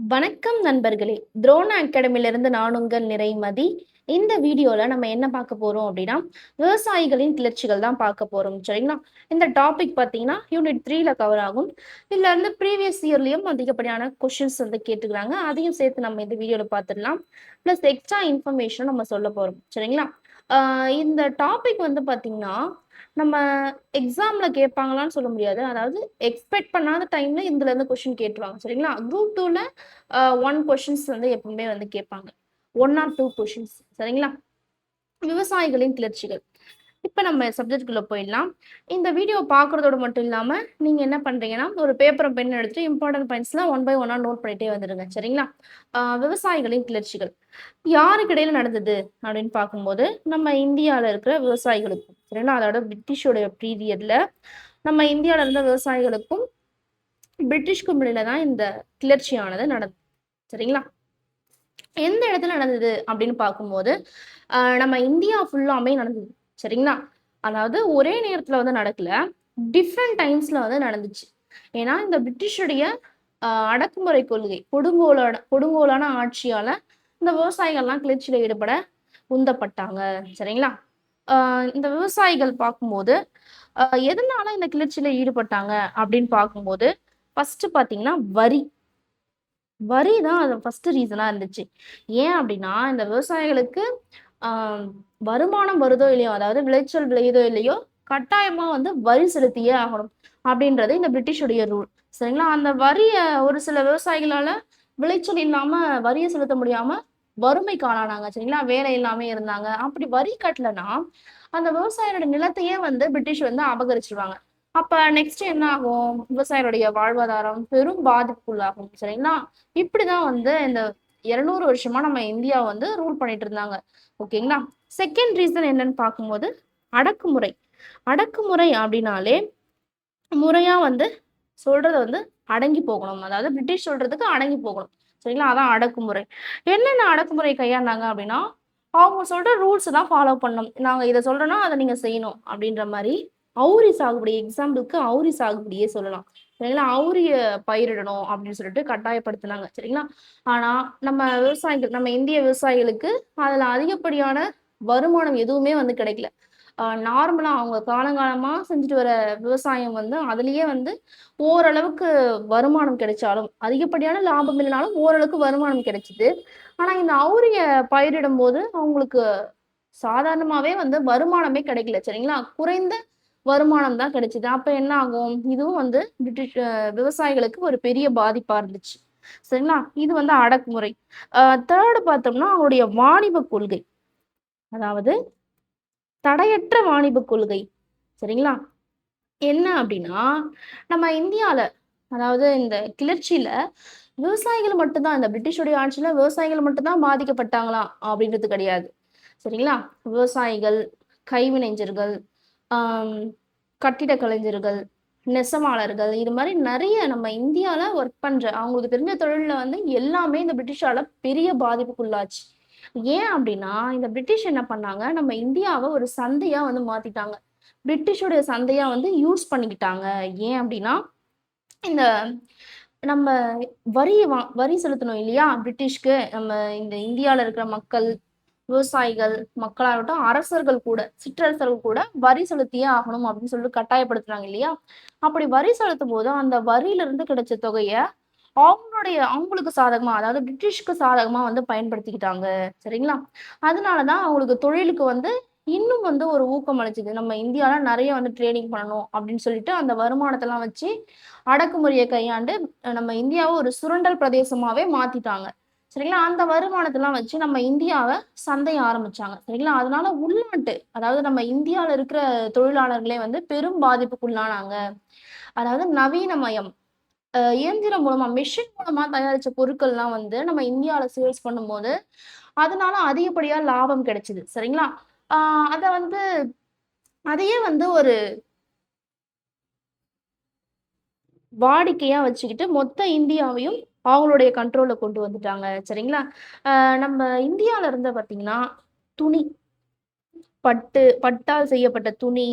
வணக்கம் நண்பர்களே! துரோண அகாடமியிலிருந்து நான் உங்கள் நிறைமதி. இந்த வீடியோல நம்ம என்ன பார்க்க போறோம் அப்படின்னா, விவசாயிகளின் கிளர்ச்சிகள் தான் பார்க்க போறோம். சரிங்களா? இந்த டாபிக் பார்த்தீங்கன்னா, யூனிட் 3ல கவர் ஆகும். இதுல இருந்து ப்ரீவியஸ் இயர்லயும் அதிகப்படியான கொஸ்டின்ஸ் வந்து கேட்டுக்கிறாங்க. அதையும் சேர்த்து நம்ம இந்த வீடியோல பார்த்துடலாம். பிளஸ் எக்ஸ்ட்ரா இன்ஃபர்மேஷனும் நம்ம சொல்ல போறோம். சரிங்களா? ஆ இந்த டாபிக் வந்து பார்த்தீங்கன்னா, நம்ம எக்ஸாம்ல கேட்பாங்களான்னு சொல்ல முடியாது. அதாவது எக்ஸ்பெக்ட் பண்ணாத டைம்ல இதுல இருந்து கொஸ்டின் கேட்டுருவாங்க. சரிங்களா? குரூப் 2ல 1 கொஸ்டின்ஸ் வந்து எப்பவுமே வந்து கேட்பாங்க. 1 ஆர் 2 கொஸ்டின்ஸ் சரிங்களா? விவசாயிகளின் கிளர்ச்சிகள். இப்ப நம்ம சப்ஜெக்ட்குள்ள போயிடலாம். இந்த வீடியோ பார்க்குறதோட மட்டும் இல்லாம, நீங்க என்ன பண்றீங்கன்னா, ஒரு பேப்பரும் பென் எடுத்துட்டு இம்பார்ட்டன்ட் பாயிண்ட்ஸ்லாம் ஒன் பை ஒன்னா நோட் பண்ணிட்டே வந்துருங்க. சரிங்களா? விவசாயிகளின் கிளர்ச்சிகள். யாருக்கு இடையில நடந்தது அப்படின்னு பார்க்கும்போது, நம்ம இந்தியால இருக்கிற விவசாயிகளுக்கும் சரிங்களா? அதோட பிரிட்டிஷோட பீரியட்ல நம்ம இந்தியால இருந்த விவசாயிகளுக்கும், பிரிட்டிஷ்க்கும் இடையில தான் இந்த கிளர்ச்சியானது நடந்தது. சரிங்களா? எந்த இடத்துல நடந்தது அப்படின்னு பார்க்கும்போது, நம்ம இந்தியா ஃபுல்லாமே நடந்தது. சரிங்களா? அதாவது ஒரே நேரத்துல வந்து நடக்கல. டிஃப்ரெண்ட் டைம்ஸ்ல வந்து நடந்துச்சு. ஏன்னா, இந்த பிரிட்டிஷுடைய அடக்குமுறை கொள்கை, கொடுங்கோலான ஆட்சியால இந்த விவசாயிகள்லாம் கிளர்ச்சியில ஈடுபட உந்தப்பட்டாங்க. சரிங்களா? அ இந்த விவசாயிகள் பார்க்கும்போது, அ எதனால இந்த கிளர்ச்சியில ஈடுபட்டாங்க அப்படின்னு பார்க்கும்போது, ஃபர்ஸ்ட் பார்த்தீங்கன்னா வரி. வரி தான் அது ஃபர்ஸ்ட் ரீசனா இருந்துச்சு. ஏன் அப்டின்னா, இந்த விவசாயிகளுக்கு ஆ வருமானம் வருதோ இல்லையோ, அதாவது விளைச்சல் விளையுதோ இல்லையோ, கட்டாயமா வந்து வரி செலுத்தியே ஆகணும். அப்டின்றது இந்த பிரிட்டிஷுடைய ரூல். சரிங்களா? அந்த வரிய ஒரு சில விவசாயிகளால விளைச்சல் இல்லாம வரிய செலுத்த முடியாம வறுமைக்கு ஆளானாங்க. சரிங்களா? வேலை இல்லாம இருந்தாங்க. அப்படி வரி கட்டலன்னா, அந்த விவசாயியோட நிலத்தையே வந்து பிரிட்டிஷ் வந்து அபகரிச்சுருவாங்க. அப்ப நெக்ஸ்ட் என்ன ஆகும்? விவசாயிகளுடைய வாழ்வாதாரம் பெரும் பாதிப்புக்குள்ளாகும். சரிங்களா? இப்படிதான் வந்து இந்த 200 வருஷமா நம்ம இந்தியா வந்து ரூல் பண்ணிட்டு இருந்தாங்க. ஓகேங்களா? செகண்ட் ரீசன் என்னன்னு பார்க்கும்போது, அடக்குமுறை. அடக்குமுறை அப்படின்னாலே, முறையா வந்து சொல்றத வந்து அடங்கி போகணும். அதாவது பிரிட்டிஷ் சொல்றதுக்கு அடங்கி போகணும். சரிங்களா? அதான் அடக்குமுறை. என்னென்ன அடக்குமுறை கையாண்டாங்க அப்படின்னா, அவங்க சொல்ற ரூல்ஸ் தான் ஃபாலோ பண்ணணும். நாங்க இத சொல்றோம்னா, அத நீங்க செய்யணும் அப்படின்ற மாரி அவுரி சாகுபடி எக்ஸாம்பிளுக்கு அவுரி சாகுபடியே சொல்லலாம். சரிங்களா? அவுரிய பயிரிடணும் அப்படின்னு சொல்லிட்டு கட்டாயப்படுத்துனாங்க. சரிங்களா? ஆனா, நம்ம இந்திய விவசாயிகளுக்கு அதுல அதிகப்படியான வருமானம் எதுவுமே வந்து கிடைக்கல. நார்மலா அவங்க காலங்காலமா செஞ்சுட்டு வர விவசாயம் வந்து அதிலேயே வந்து ஓரளவுக்கு வருமானம் கிடைச்சாலும், அதிகப்படியான லாபம் இல்லனாலும் ஓரளவுக்கு வருமானம் கிடைச்சது. ஆனா இந்த அவுரிய பயிரிடும்போது அவங்களுக்கு சாதாரணமாவே வந்து வருமானமே கிடைக்கல. சரிங்களா? குறைந்த வருமானம் தான் கிடைச்சது. அப்ப என்ன ஆகும்? இதுவும் வந்து பிரிட்டிஷ் விவசாயிகளுக்கு ஒரு பெரிய பாதிப்பா இருந்துச்சு. சரிங்களா? இது வந்து அடக்குமுறை. 3 பார்த்தோம்னா அவங்களுடைய வாணிப கொள்கை. அதாவது தடையற்ற வாணிப கொள்கை. சரிங்களா? என்ன அப்டின்னா, நம்ம இந்தியால அதாவது இந்த கிளர்ச்சியில விவசாயிகள் மட்டும் தான் இந்த பிரிட்டிஷுடைய ஆட்சியில விவசாயிகள் மட்டும் தான் பாதிக்கப்பட்டாங்களா? அப்டின்றது கிடையாது. சரிங்களா? விவசாயிகள், கைவினைஞர்கள், ஆம் கட்டிடக் கலைஞர்கள், நெசவாளர்கள் இது மாரி நெறைய நம்ம இந்தியால ஒர்க் பண்ற அவங்களுக்கு தெரிஞ்ச தொழில்ல வந்து எல்லாமே இந்த பிரிட்டிஷால பெரிய பாதிப்புக்குள்ளாச்சு. ஏன் அப்டின்னா, இந்த பிரிட்டிஷ் என்ன பண்ணாங்க, நம்ம இந்தியாவ ஒரு சந்தையா வந்து மாத்திட்டாங்க. பிரிட்டிஷுடைய சந்தையா வந்து யூஸ் பண்ணிக்கிட்டாங்க. ஏன் அப்டின்னா, இந்த நம்ம வரி செலுத்தணும் இல்லையா? பிரிட்டிஷ்க்கு. நம்ம இந்த இந்தியால இருக்கிற மக்கள், விவசாயிகள், மக்களாகட்டும், அரசர்கள் கூட, சிற்றரசர்கள் கூட வரி செலுத்தியே ஆகணும் அப்படின்னு சொல்லிட்டு கட்டாயப்படுத்துனாங்க இல்லையா? அப்படி வரி செலுத்தும்போது, அந்த வரியிலிருந்து கிடைச்ச தொகைய அவங்களுக்கு சாதகமா, அதாவது பிரிட்டிஷ்க்கு சாதகமா வந்து பயன்படுத்திக்கிட்டாங்க. சரிங்களா? அதனால தான் அவங்களுக்கு தொழிலுக்கு வந்து இன்னும் வந்து ஒரு ஊக்கம் அளிச்சது. நம்ம இந்தியால நெறைய வந்து ட்ரேடிங் பண்ணணும் அப்படின்னு சொல்லிட்டு, அந்த வருமானத்தெல்லாம் வச்சு அடக்குமுறைய கையாண்டு நம்ம இந்தியாவ ஒரு சுரண்டல் பிரதேசமாவே மாத்திட்டாங்க. சரிங்களா? அந்த வருமானத்தெல்லாம் வச்சு நம்ம இந்தியாவ சந்தைய ஆரம்பிச்சாங்க. சரிங்களா? அதனால உள்நாட்டு அதாவது நம்ம இந்தியால இருக்கிற தொழிலாளர்களே வந்து பெரும் பாதிப்புக்குள்ளானாங்க. அதாவது நவீனமயம். இயந்திரம் மூலமா, மெஷின் மூலமா தயாரிச்ச பொருட்கள்லாம் வந்து நம்ம இந்தியால சேல்ஸ் பண்ணும்போது, அதனால அதிகப்படியா லாபம் கிடைச்சது. சரிங்களா? ஆ அத வந்து அதையே வந்து ஒரு வாடிக்கையா வச்சுக்கிட்டு மொத்த இந்தியாவையும் அவங்களுடைய கண்ட்ரோல்ல கொண்டு வந்துட்டாங்க. சரிங்களா? அ நம்ம இந்தியால இருந்து பார்த்தீங்கன்னா, துணி, பட்டால் செய்யப்பட்ட துணி,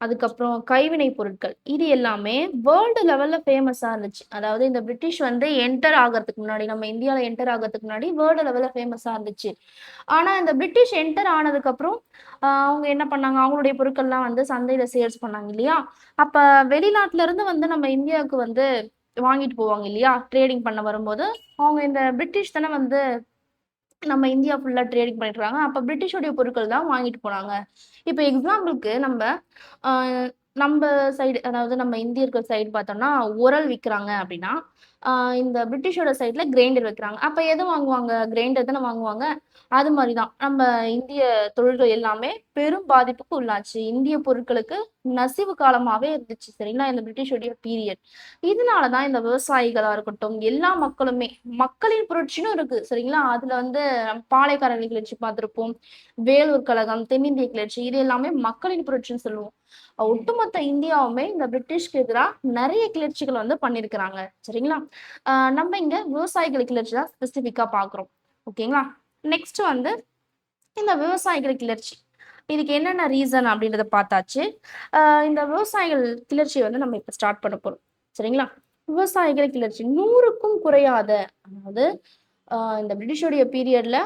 அதுக்கப்புறம் கைவினை பொருட்கள். இது எல்லாமே வேர்ல்டு லெவல்ல ஃபேமஸா இருந்துச்சு. அதாவது இந்த பிரிட்டிஷ் வந்து என்டர் ஆகறதுக்கு முன்னாடி, நம்ம இந்தியால என்டர் ஆகறதுக்கு முன்னாடி வேர்ல்டு லெவல்ல ஃபேமஸா இருந்துச்சு. ஆனா இந்த பிரிட்டிஷ் என்டர் ஆனதுக்கப்புறம் அவங்க என்ன பண்ணாங்க, அவங்களுடைய பொருட்கள்லாம் வந்து சந்தையில சேல்ஸ் பண்ணாங்க இல்லையா? அப்ப வெளிநாட்டுல இருந்து வந்து நம்ம இந்தியாவுக்கு வந்து வாங்கிட்டு போவாங்க இல்லையா? ட்ரேடிங் பண்ண வரும்போது, அவங்க இந்த பிரிட்டிஷ் தானே வந்து நம்ம இந்தியா ஃபுல்லா ட்ரேடிங் பண்ணிட்டு இருக்காங்க. அப்ப பிரிட்டிஷோடைய பொருட்கள் தான் வாங்கிட்டு போனாங்க. இப்ப எக்ஸாம்பிள்க்கு அ நம்ப சைடு அதாவது நம்ம இந்தியர்கள் சைடு பார்த்தோம்னா, உரல் விக்கிறாங்க அப்படின்னா, அ இந்த பிரிட்டிஷோட சைட்ல கிரைண்டர் வைக்கிறாங்க. அப்ப எது வாங்குவாங்க? கிரைண்டர் தானே வாங்குவாங்க. அது மாரி தான். நம்ம இந்திய தொழில்கள் எல்லாமே பெரும் பாதிப்புக்கு உள்ளாச்சு. இந்திய பொருட்களுக்கு நசிவு காலமாவே இருந்துச்சு. சரிங்களா? இந்த பிரிட்டிஷோடைய பீரியட். இதனால தான் இந்த விவசாயிகளா இருக்கட்டும், எல்லா மக்களுமே மக்களின் புரட்சின்னு இருக்கு. சரிங்களா? அதுல வந்து பாளையக்காரர்கள் கிளர்ச்சி பார்த்திருப்போம். வேலூர் கழகம், தென்னிந்திய கிளர்ச்சி இது எல்லாமே மக்களின் புரட்சின்னு சொல்லுவோம். ஒட்டுமொத்த இந்தியாவுமே இந்த பிரிட்டிஷ்க்கு எதிரா நெறைய கிளர்ச்சிகள் வந்து பண்ணியிருக்கிறாங்க. சரிங்களா? நம்ம இங்க விவசாயிகள் கிளர்ச்சி தான் ஸ்பெசிஃபிக்கா பார்க்குறோம். ஓகேங்களா? நெக்ஸ்ட் வந்து இந்த விவசாயிகள் கிளர்ச்சி. இதுக்கு என்னென்ன ரீசன் அப்படின்றத பார்த்தாச்சு. இந்த விவசாயிகள் கிளர்ச்சிய வந்து நம்ம இப்ப ஸ்டார்ட் பண்ண போறோம். சரிங்களா? விவசாயிகள் கிளர்ச்சி 100க்கும் குறையாத அதாவது இந்த பிரிட்டிஷோடைய பீரியட்ல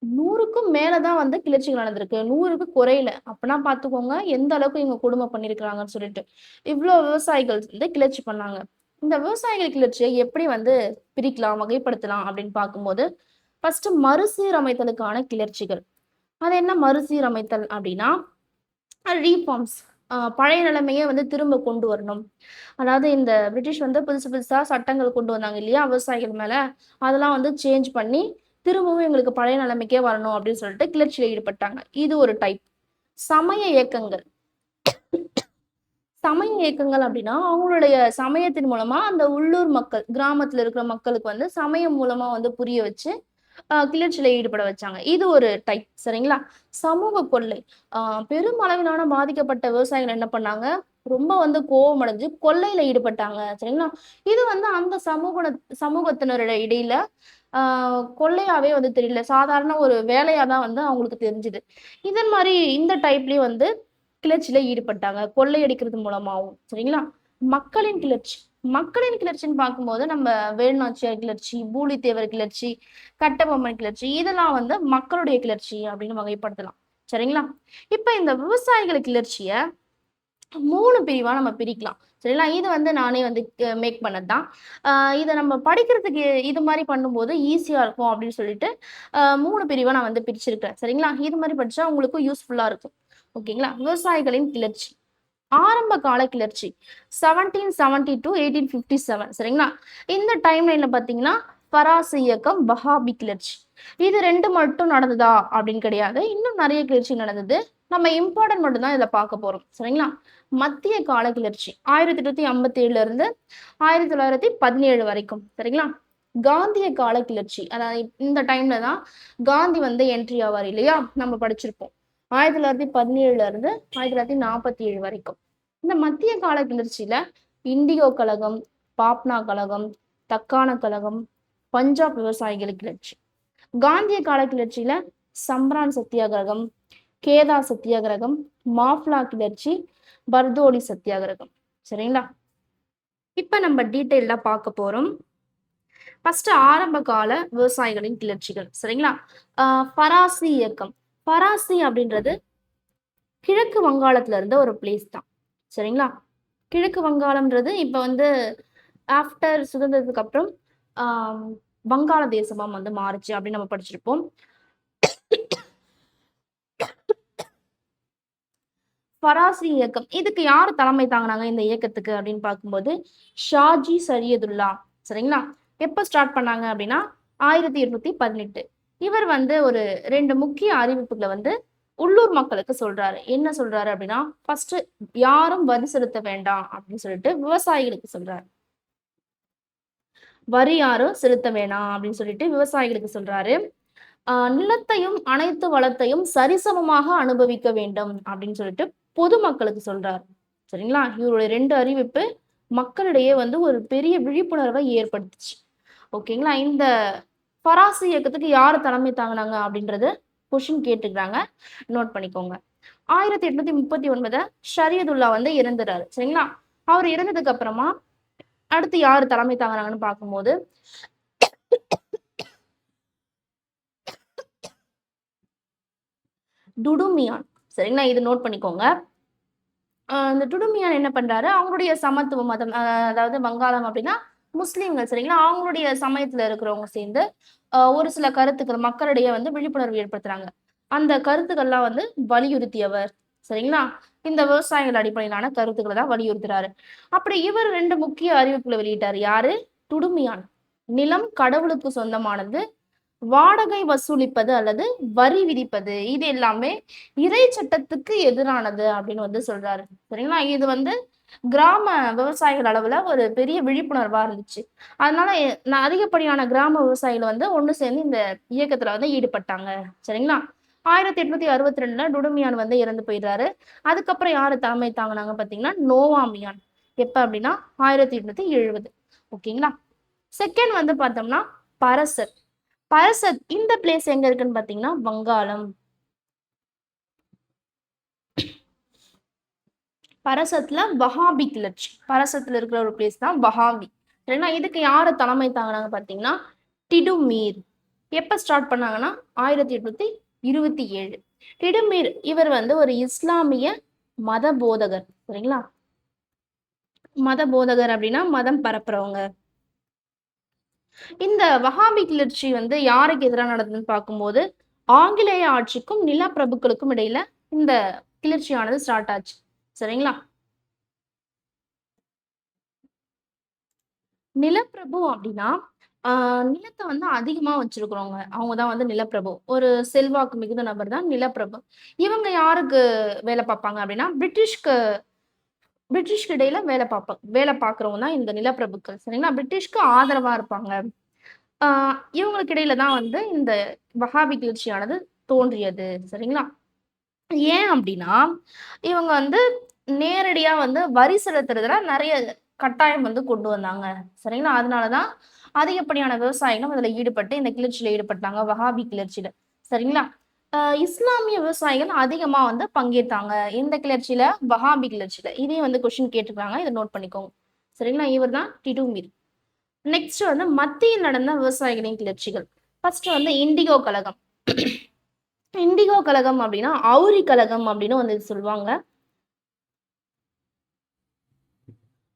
100க்கும் மேல தான் வந்து கிளர்ச்சிகள் நடந்திருக்கு. 100க்கு குறையல. அப்பன்னா பார்த்துக்கோங்க, எந்த அளவுக்கு இவங்க கொடுமை பண்ணியிருக்கிறாங்கன்னு சொல்லிட்டு. இவ்ளோ விவசாயிகள் வந்து கிளர்ச்சி பண்ணாங்க. இந்த விவசாயிகள் கிளர்ச்சிய எப்படி வந்து பிரிக்கலாம், வகைப்படுத்தலாம் அப்படின்னு பார்க்கும்போது, ஃபர்ஸ்ட் மறுசீரமைத்தலுக்கான கிளர்ச்சிகள். அது என்ன மறுசீரமைத்தல் அப்படின்னா, ரீஃபார்ம்ஸ். பழைய நிலைமைய வந்து திரும்ப கொண்டு வரணும். அதாவது இந்த பிரிட்டிஷ் வந்து புதுசு புதுசா சட்டங்கள் கொண்டு வந்தாங்க இல்லையா? விவசாயிகள் மேல. அதெல்லாம் வந்து சேஞ்ச் பண்ணி, திரும்பவும் எங்களுக்கு பழைய நிலைமைக்கே வரணும் அப்படின்னு சொல்லிட்டு கிளர்ச்சியில ஈடுபட்டாங்க. இது ஒரு டைப். சமய இயக்கங்கள். சமய இயக்கங்கள் அப்படின்னா, அவங்களுடைய சமயத்தின் மூலமா அந்த உள்ளூர் மக்கள், கிராமத்துல இருக்கிற மக்களுக்கு வந்து சமயம் மூலமா வந்து புரிய வச்சு, கிளர்ச்சியில ஈடுபட வச்சாங்க. இது ஒரு டைப். சரிங்களா? சமூக கொள்ளை. அ பெருமளவிலான பாதிக்கப்பட்ட விவசாயிகள் என்ன பண்ணாங்க, ரொம்ப வந்து கோவமடைஞ்சு கொள்ளையில ஈடுபட்டாங்க. சரிங்களா? இது வந்து அந்த சமூகத்தினருடைய இடையில ஆ கொள்ளையாவே வந்து தெரியல. சாதாரண ஒரு வேலையா தான் வந்து அவங்களுக்கு தெரிஞ்சுது. இதன் மாரி இந்த டைப்லயும் வந்து கிளர்ச்சியில ஈடுபட்டாங்க. கொள்ளையடிக்கிறது மூலமாவும். சரிங்களா? மக்களின் கிளர்ச்சி. மக்களின் கிளர்ச்சின்னு பார்க்கும்போது, நம்ம வேலுநாச்சியார் கிளர்ச்சி, பூலித்தேவர் கிளர்ச்சி, கட்டபொம்மன் கிளர்ச்சி இதெல்லாம் வந்து மக்களுடைய கிளர்ச்சி அப்படின்னு வகைப்படுத்தலாம். சரிங்களா? இப்ப இந்த விவசாயிகள் கிளர்ச்சிய 3 பிரிவா நம்ம பிரிக்கலாம். சரிங்களா? இது வந்து நானே வந்து மேக் பண்ணது தான். இத நம்ம படிக்கிறதுக்கு இது மாரி பண்ணும்போது ஈஸியா இருக்கும் அப்படின்னு சொல்லிட்டு, 3 பிரிவா நான் வந்து பிரிச்சிருக்கிறேன். சரிங்களா? இது மாரி படிச்சா உங்களுக்கு யூஸ்ஃபுல்லா இருக்கும். ஓகேங்களா? விவசாயிகளின் கிளர்ச்சி. ஆரம்ப கால கிளர்ச்சி 1770 to 1857 சரிங்களா? இந்த டைம்லைன்ல பார்த்தீங்கன்னா, பராசு இயக்கம், வஹாபி கிளர்ச்சி. இது 2 மட்டும் நடந்ததா அப்படின்னு கிடையாது. இன்னும் நெறைய கிளர்ச்சி நடந்தது. நம்ம இம்பார்ட்டன்ட் மட்டும் தான் இதுல பார்க்க போறோம். சரிங்களா? மத்திய கால கிளர்ச்சி 1857ல இருந்து 1917 வரைக்கும். சரிங்களா? காந்திய கால கிளர்ச்சி. அதாவது இந்த டைம்ல தான் காந்தி வந்து என்ட்ரி ஆவார் இல்லையா? நம்ம படிச்சிருப்போம். 1917ல இருந்து 1947 வரைக்கும். இந்த மத்திய கால கிளர்ச்சியில இண்டிகோ கழகம், பாப்னா கழகம், தக்கான கழகம், பஞ்சாப் விவசாயிகள் கிளர்ச்சி. காந்திய கால கிளர்ச்சியில சம்ரான் சத்தியாகிரகம், கேதா சத்தியாகிரகம், மாஃப்லா கிளர்ச்சி, பர்தோலி சத்தியாகிரகம். சரிங்களா? இப்ப நம்ம டீட்டெயில்டா பார்க்க போறோம். ஃபர்ஸ்ட் ஆரம்ப கால விவசாயிகளின் கிளர்ச்சிகள். சரிங்களா? பராசி இயக்கம். பராசி அப்படின்றது கிழக்கு வங்காளத்துல இருந்த ஒரு பிளேஸ் தான். சரிங்களா? கிழக்கு வங்காளம்ன்றது இப்ப வந்து ஆஃப்டர் சுதந்திரத்துக்கு அப்புறம் ஆஹ் வங்காள தேசமா வந்து மாறுச்சு அப்படின்னு நம்ம படிச்சிருப்போம். பராசி இயக்கம் இதுக்கு யார் தலைமை தாங்கினாங்க இந்த இயக்கத்துக்கு அப்படின்னு பார்க்கும்போது ஷாஜி சரியதுல்லா. சரிங்களா? எப்ப ஸ்டார்ட் பண்ணாங்க அப்படின்னா 1818. இவர் வந்து ஒரு 2 முக்கிய அறிவிப்புகளை வந்து உள்ளூர் மக்களுக்கு சொல்றாரு. என்ன சொல்றாரு அப்படின்னா, ஃபர்ஸ்ட் யாரும் வரி செலுத்த வேண்டாம் அப்படின்னு சொல்லிட்டு விவசாயிகளுக்கு சொல்றாரு. வரி யாரும் செலுத்த வேணாம் அப்படின்னு சொல்லிட்டு விவசாயிகளுக்கு சொல்றாரு. நிலத்தையும் அனைத்து வளத்தையும் சரிசமமாக அனுபவிக்க வேண்டும் அப்படின்னு சொல்லிட்டு பொதுமக்களுக்கு சொல்றாரு. சரிங்களா? இவருடைய 2 அறிவிப்பு மக்களிடையே வந்து ஒரு பெரிய விழிப்புணர்வை ஏற்படுத்துச்சு. ஓகேங்களா? இந்த பராசு இயக்கத்துக்கு யாரு தலைமை தாங்கினாங்க அப்படின்றது கொஸ்டின் கேட்டுக்கிறாங்க. நோட் பண்ணிக்கோங்க. 1839 ஷரியதுல்லா வந்து இறந்துறாரு. சரிங்களா? அவர் இறந்ததுக்கு அப்புறமா அடுத்து யாரு தலைமை தாங்குறாங்கன்னு பார்க்கும்போது டுடுமியான். சரிங்களா? இது நோட் பண்ணிக்கோங்க. இந்த டுடுமியான் என்ன பண்றாரு, அவங்களுடைய சமத்துவ மதம், அதாவது வங்காளம் அப்படின்னா முஸ்லீம்கள். சரிங்களா? அவங்களுடைய சமயத்துல இருக்கிறவங்க சேர்ந்து ஒரு சில கருத்துக்கள் மக்களிடையே வந்து விழிப்புணர்வு ஏற்படுத்துறாங்க. அந்த கருத்துக்கள்லாம் வந்து வலியுறுத்தியவர். சரிங்களா? இந்த விவசாயிகள் அடிப்படையிலான கருத்துக்களை தான் வலியுறுத்துறாரு. அப்படி இவர் 2 முக்கிய அறிவிப்புகளை வெளியிட்டாரு. யாரு? டுடுமியான். நிலம் கடவுளுக்கு சொந்தமானது, வாடகை வசூலிப்பது அல்லது வரி விதிப்பது இது எல்லாமே இறை சட்டத்துக்கு எதிரானது அப்படின்னு வந்து சொல்றாரு. சரிங்களா? இது வந்து கிராம விவசாயிகள் அளவுல ஒரு பெரிய விழிப்புணர்வா இருந்துச்சு. அதனால அதிகப்படியான கிராம விவசாயிகள் வந்து ஒண்ணு சேர்ந்து இந்த இயக்கத்துல வந்து ஈடுபட்டாங்க. சரிங்களா? 1862ல டுடுமியான் வந்து இறந்து போயிடுறாரு. அதுக்கப்புறம் யாரு தலைமை தாங்கினாங்க பாத்தீங்கன்னா நோவாமியான். எப்ப அப்படின்னா 1870. ஓகேங்களா? செகண்ட் வந்து பார்த்தோம்னா பரசத். பரசத் இந்த பிளேஸ் எங்க இருக்குன்னு பாத்தீங்கன்னா வங்காளம். பரசத்துல வஹாபி கிளர்ச்சி. பரசத்துல இருக்கிற ஒரு பிளேஸ் தான் வஹாபி. சரிங்களா? இதுக்கு யாரு தலைமை தாங்கினாங்க பாத்தீங்கன்னா டிடுமீர். எப்ப ஸ்டார்ட் பண்ணாங்கன்னா 1827. டிடுமீர் இவர் வந்து ஒரு இஸ்லாமிய மத போதகர். சரிங்களா? மத போதகர் அப்படின்னா மதம் பரப்புறவங்க. இந்த வஹாபி கிளர்ச்சி வந்து யாருக்கு எதிராக நடந்ததுன்னு பார்க்கும்போது ஆங்கிலேய ஆட்சிக்கும் நிலப்பிரபுக்களுக்கும் இடையில இந்த கிளர்ச்சியானது ஸ்டார்ட் ஆச்சு. சரிங்களா? நிலப்பிரபு அப்படின்னா நிலத்தை வந்து அதிகமா வச்சிருக்கிறவங்க அவங்கதான் வந்து நிலப்பிரபு. ஒரு செல்வாக்கு மிகுந்த நபர் தான் நிலப்பிரபு. இவங்க யாருக்கு வேலை பார்ப்பாங்க அப்படின்னா பிரிட்டிஷ்க்கு இடையில வேலை பார்க்குறவங்க தான் இந்த நிலப்பிரபுக்கள். சரிங்களா? பிரிட்டிஷ்க்கு ஆதரவா இருப்பாங்க. இவங்களுக்கு இடையில தான் வந்து இந்த வஹாபி கிளர்ச்சியானது தோன்றியது. சரிங்களா? ஏன் அப்படின்னா இவங்க வந்து நேரடியா வந்து வரி செலுத்துறதுல நிறைய கட்டாயம் வந்து கொண்டு வந்தாங்க. சரிங்களா? அதனாலதான் அதிகப்படியான விவசாயிகளும் அதுல ஈடுபட்டு இந்த கிளர்ச்சியில ஈடுபட்டாங்க, வஹாபி கிளர்ச்சியில. சரிங்களா? இஸ்லாமிய விவசாயிகள் அதிகமா வந்து பங்கேற்றாங்க இந்த கிளர்ச்சியில, வஹாபி கிளர்ச்சியில. இதையும் வந்து கொஸ்டின் கேட்டுருக்காங்க, இதை நோட் பண்ணிக்கோங்க. சரிங்களா? இவர் தான் டிடுமீர். நெக்ஸ்ட் வந்து மத்தியில் நடந்த விவசாயிகளின் கிளர்ச்சிகள். ஃபர்ஸ்ட் வந்து இண்டிகோ கழகம். இண்டிகோ கழகம் அப்படின்னா அவுரி கழகம் அப்படின்னு வந்து சொல்லுவாங்க.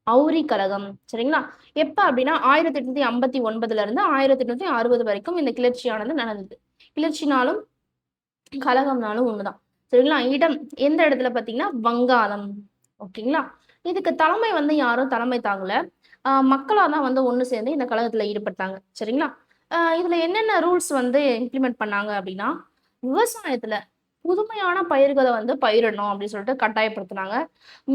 அவுரி கழகம். சரிங்களா? எப்ப அப்படின்னா 1859 இருந்து 1860 வரைக்கும் இந்த கிளர்ச்சியானது நடந்தது. கிளர்ச்சினாலும் கழகம்னாலும் ஒண்ணுதான். சரிங்களா? இடம் எந்த இடத்துல பாத்தீங்கன்னா வங்காளம். ஓகேங்களா? இதுக்கு தலைமை வந்து யாரும் தலைமை தாங்கல. மக்களா தான் வந்து ஒண்ணு சேர்ந்து இந்த கழகத்துல ஈடுபட்டாங்க. சரிங்களா? இதுல என்னென்ன ரூல்ஸ் வந்து இம்ப்ளிமெண்ட் பண்ணாங்க அப்படின்னா விவசாயத்துல புதுமையான பயிர்களை வந்து பயிரிடணும் அப்படின்னு சொல்லிட்டு கட்டாயப்படுத்தினாங்க.